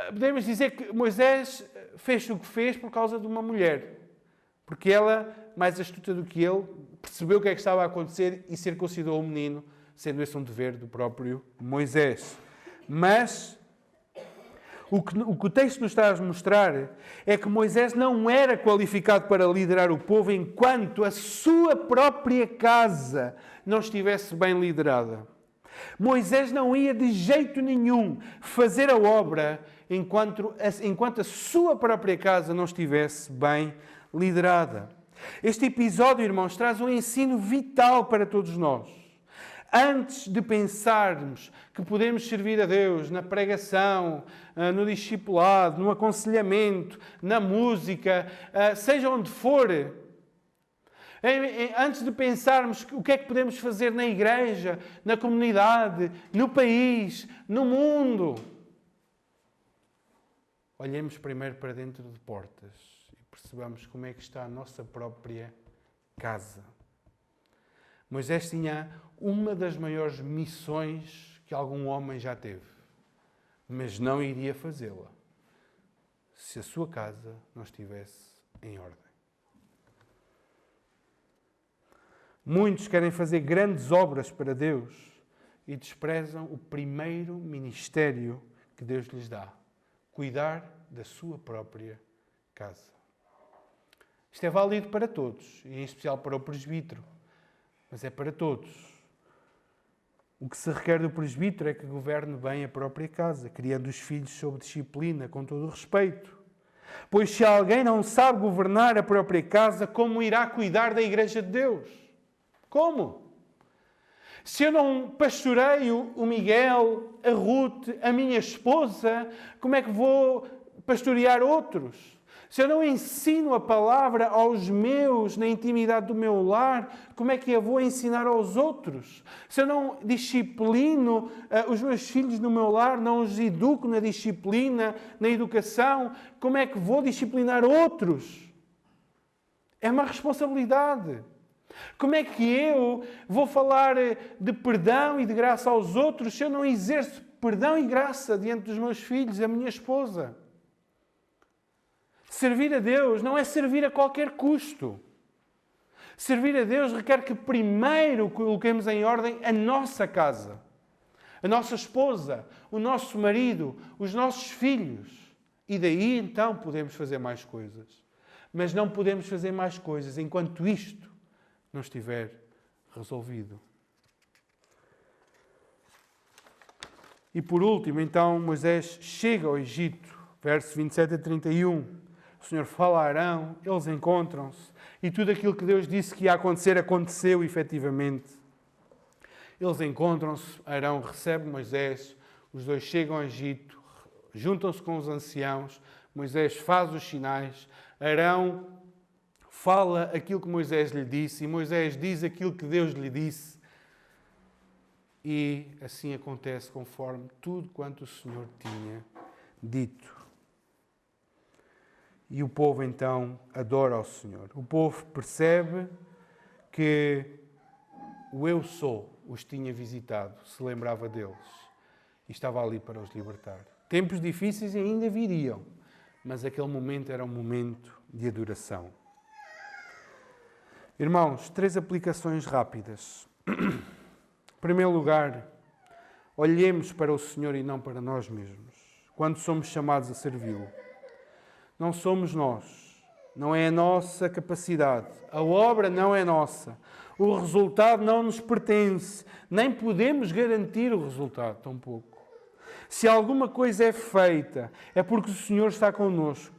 Speaker 1: Podemos dizer que Moisés fez o que fez por causa de uma mulher. Porque ela, mais astuta do que ele, percebeu o que é que estava a acontecer e circuncidou o menino, sendo esse um dever do próprio Moisés. Mas o que o texto nos está a mostrar é que Moisés não era qualificado para liderar o povo enquanto a sua própria casa não estivesse bem liderada. Moisés não ia de jeito nenhum fazer a obra enquanto a sua própria casa não estivesse bem liderada. Este episódio, irmãos, traz um ensino vital para todos nós. Antes de pensarmos que podemos servir a Deus na pregação, no discipulado, no aconselhamento, na música, seja onde for, antes de pensarmos o que é que podemos fazer na igreja, na comunidade, no país, no mundo, olhemos primeiro para dentro de portas e percebamos como é que está a nossa própria casa. Moisés tinha uma das maiores missões que algum homem já teve, mas não iria fazê-la se a sua casa não estivesse em ordem. Muitos querem fazer grandes obras para Deus e desprezam o primeiro ministério que Deus lhes dá: cuidar da sua própria casa. Isto é válido para todos, e em especial para o presbítero, mas é para todos. O que se requer do presbítero é que governe bem a própria casa, criando os filhos sob disciplina, com todo o respeito. Pois se alguém não sabe governar a própria casa, como irá cuidar da Igreja de Deus? Como? Se eu não pastoreio o Miguel, a Ruth, a minha esposa, como é que vou pastorear outros? Se eu não ensino a palavra aos meus na intimidade do meu lar, como é que eu vou ensinar aos outros? Se eu não disciplino os meus filhos no meu lar, não os educo na disciplina, na educação, como é que vou disciplinar outros? É uma responsabilidade. Como é que eu vou falar de perdão e de graça aos outros se eu não exerço perdão e graça diante dos meus filhos, a minha esposa? Servir a Deus não é servir a qualquer custo. Servir a Deus requer que primeiro coloquemos em ordem a nossa casa, a nossa esposa, o nosso marido, os nossos filhos. E daí então podemos fazer mais coisas. Mas não podemos fazer mais coisas enquanto isto não estiver resolvido. E por último, então, Moisés chega ao Egito, verso 27 a 31. O Senhor fala a Arão, eles encontram-se, e tudo aquilo que Deus disse que ia acontecer, aconteceu efetivamente. Eles encontram-se, Arão recebe Moisés, os dois chegam ao Egito, juntam-se com os anciãos, Moisés faz os sinais, Arão fala aquilo que Moisés lhe disse, e Moisés diz aquilo que Deus lhe disse, e assim acontece conforme tudo quanto o Senhor tinha dito. E o povo então adora ao Senhor. O povo percebe que o Eu Sou os tinha visitado, se lembrava deles e estava ali para os libertar. Tempos difíceis ainda viriam, mas aquele momento era um momento de adoração. Irmãos, 3 aplicações rápidas. Em primeiro lugar, olhemos para o Senhor e não para nós mesmos, quando somos chamados a servi-lo. Não somos nós, não é a nossa capacidade, a obra não é nossa, o resultado não nos pertence, nem podemos garantir o resultado, tampouco. Se alguma coisa é feita, é porque o Senhor está connosco.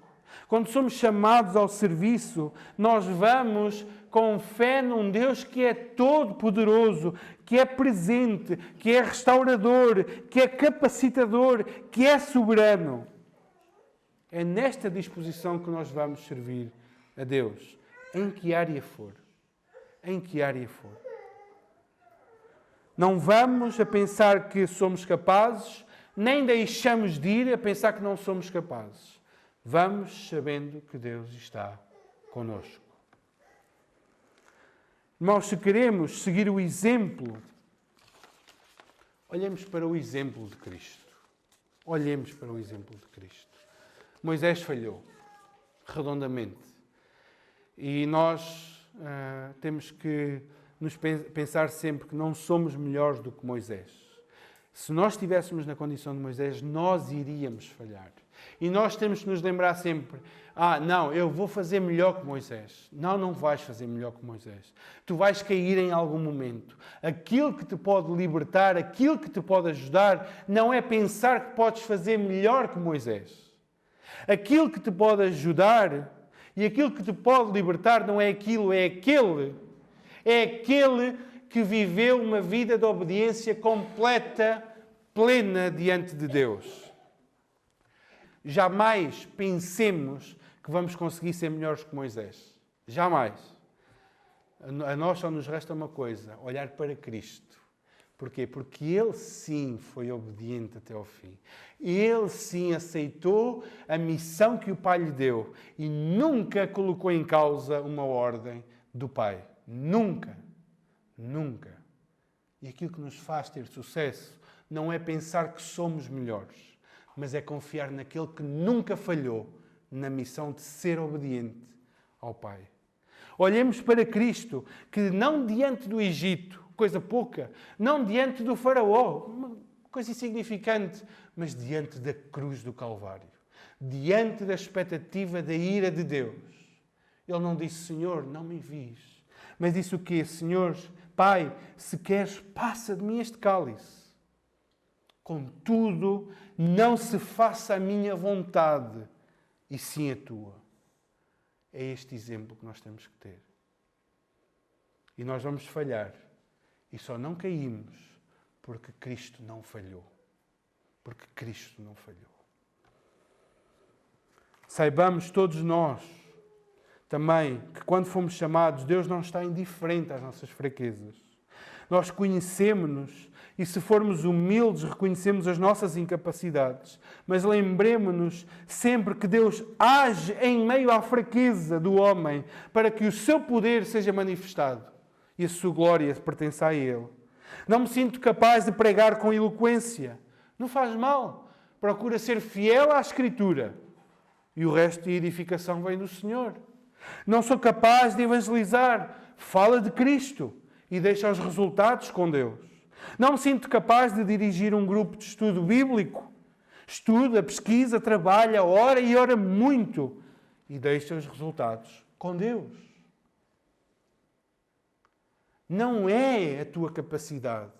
Speaker 1: Quando somos chamados ao serviço, nós vamos com fé num Deus que é todo-poderoso, que é presente, que é restaurador, que é capacitador, que é soberano. É nesta disposição que nós vamos servir a Deus, em que área for. Em que área for. Não vamos a pensar que somos capazes, nem deixamos de ir a pensar que não somos capazes. Vamos sabendo que Deus está connosco. Irmãos, se queremos seguir o exemplo, olhemos para o exemplo de Cristo. Olhemos para o exemplo de Cristo. Moisés falhou, redondamente. E nós temos que nos pensar sempre que não somos melhores do que Moisés. Se nós estivéssemos na condição de Moisés, nós iríamos falhar. E nós temos que nos lembrar sempre, não, eu vou fazer melhor que Moisés. Não, não vais fazer melhor que Moisés. Tu vais cair em algum momento. Aquilo que te pode libertar, aquilo que te pode ajudar, não é pensar que podes fazer melhor que Moisés. Aquilo que te pode ajudar e aquilo que te pode libertar não é aquilo, é aquele. É aquele que viveu uma vida de obediência completa, plena diante de Deus. Jamais pensemos que vamos conseguir ser melhores que Moisés. Jamais. A nós só nos resta uma coisa, olhar para Cristo. Porquê? Porque Ele sim foi obediente até ao fim. Ele sim aceitou a missão que o Pai lhe deu e nunca colocou em causa uma ordem do Pai. Nunca. Nunca. E aquilo que nos faz ter sucesso não é pensar que somos melhores, mas é confiar naquele que nunca falhou, na missão de ser obediente ao Pai. Olhemos para Cristo, que não diante do Egito, coisa pouca, não diante do Faraó, uma coisa insignificante, mas diante da cruz do Calvário, diante da expectativa da ira de Deus. Ele não disse, Senhor, não me envies, mas disse o quê? Senhor, Pai, se queres, passa de mim este cálice. Contudo, não se faça a minha vontade, e sim a tua. É este exemplo que nós temos que ter. E nós vamos falhar. E só não caímos porque Cristo não falhou. Porque Cristo não falhou. Saibamos todos nós também que quando fomos chamados, Deus não está indiferente às nossas fraquezas. Nós conhecemos-nos e, se formos humildes, reconhecemos as nossas incapacidades. Mas lembremos-nos sempre que Deus age em meio à fraqueza do homem para que o seu poder seja manifestado e a sua glória pertença a Ele. Não me sinto capaz de pregar com eloquência. Não faz mal. Procura ser fiel à Escritura. E o resto de edificação vem do Senhor. Não sou capaz de evangelizar. Fala de Cristo e deixa os resultados com Deus. Não me sinto capaz de dirigir um grupo de estudo bíblico. Estuda, pesquisa, trabalha, ora e ora muito e deixa os resultados com Deus. Não é a tua capacidade.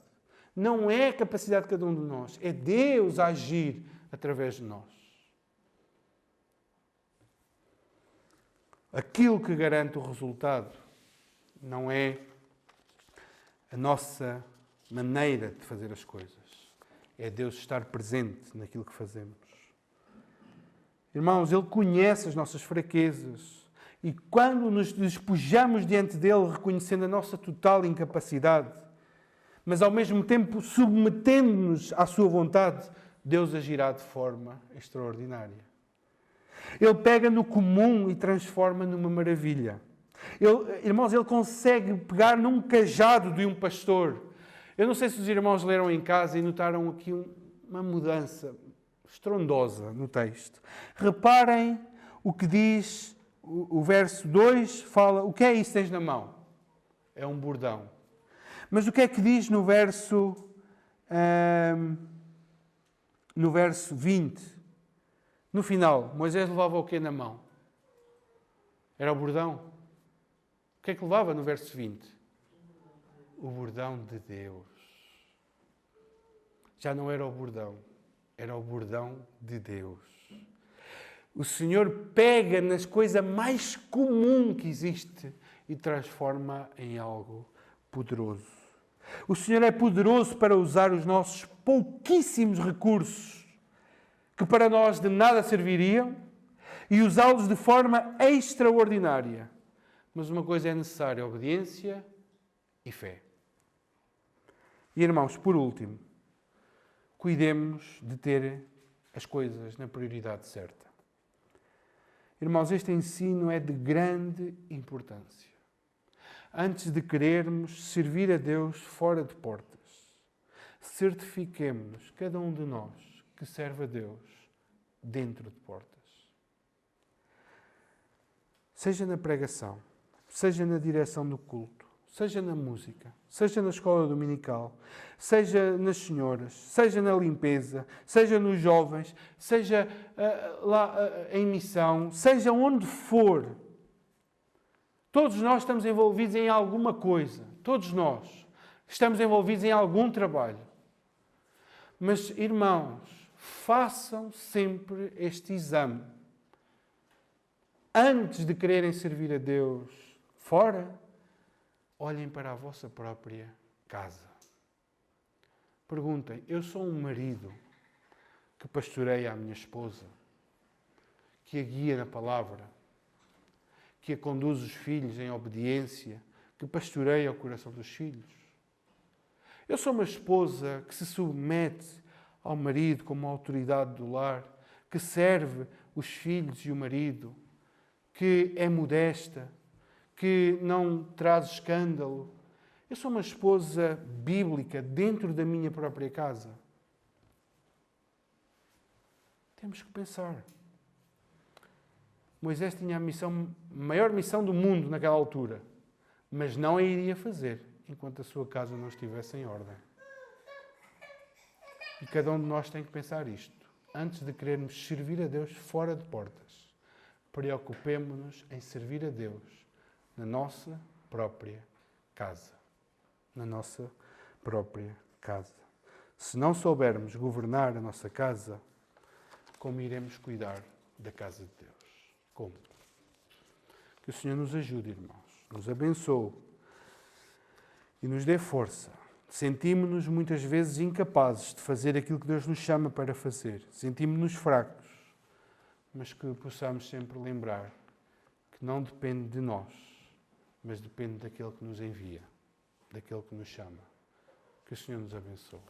Speaker 1: Não é a capacidade de cada um de nós. É Deus a agir através de nós. Aquilo que garante o resultado não é a nossa maneira de fazer as coisas. É Deus estar presente naquilo que fazemos. Irmãos, Ele conhece as nossas fraquezas. E quando nos despojamos diante dEle, reconhecendo a nossa total incapacidade, mas ao mesmo tempo submetendo-nos à sua vontade, Deus agirá de forma extraordinária. Ele pega no comum e transforma numa maravilha. Irmãos, Ele consegue pegar num cajado de um pastor. Eu não sei se os irmãos leram em casa e notaram aqui uma mudança estrondosa no texto. Reparem o que diz o verso 2, fala, o que é isso que tens na mão? É um bordão. Mas o que é que diz no verso 20? No final, Moisés levava o quê na mão? Era o bordão. O que é que levava no verso 20? O bordão de Deus. Já não era o bordão, era o bordão de Deus. O Senhor pega nas coisas mais comum que existe e transforma em algo poderoso. O Senhor é poderoso para usar os nossos pouquíssimos recursos que para nós de nada serviriam e usá-los de forma extraordinária. Mas uma coisa é necessária, obediência e fé. E irmãos, por último, cuidemos de ter as coisas na prioridade certa. Irmãos, este ensino é de grande importância. Antes de querermos servir a Deus fora de portas, certifiquemo-nos, cada um de nós, que serve a Deus dentro de portas. Seja na pregação, seja na direção do culto, seja na música, seja na escola dominical, seja nas senhoras, seja na limpeza, seja nos jovens, seja lá em missão, seja onde for. Todos nós estamos envolvidos em alguma coisa. Todos nós estamos envolvidos em algum trabalho. Mas, irmãos, façam sempre este exame. Antes de quererem servir a Deus fora, olhem para a vossa própria casa. Perguntem, eu sou um marido que pastoreia a minha esposa, que a guia na palavra, que a conduz os filhos em obediência, que pastoreia o coração dos filhos. Eu sou uma esposa que se submete ao marido como autoridade do lar, que serve os filhos e o marido, que é modesta, que não traz escândalo. Eu sou uma esposa bíblica dentro da minha própria casa. Temos que pensar. Moisés tinha a maior missão do mundo naquela altura, mas não a iria fazer enquanto a sua casa não estivesse em ordem. E cada um de nós tem que pensar isto. Antes de querermos servir a Deus fora de portas, preocupemo-nos em servir a Deus na nossa própria casa. Na nossa própria casa. Se não soubermos governar a nossa casa, como iremos cuidar da casa de Deus? Como? Que o Senhor nos ajude, irmãos, nos abençoe e nos dê força. Sentimos-nos muitas vezes incapazes de fazer aquilo que Deus nos chama para fazer. Sentimos-nos fracos, mas que possamos sempre lembrar que não depende de nós, mas depende daquele que nos envia, daquele que nos chama. Que o Senhor nos abençoe.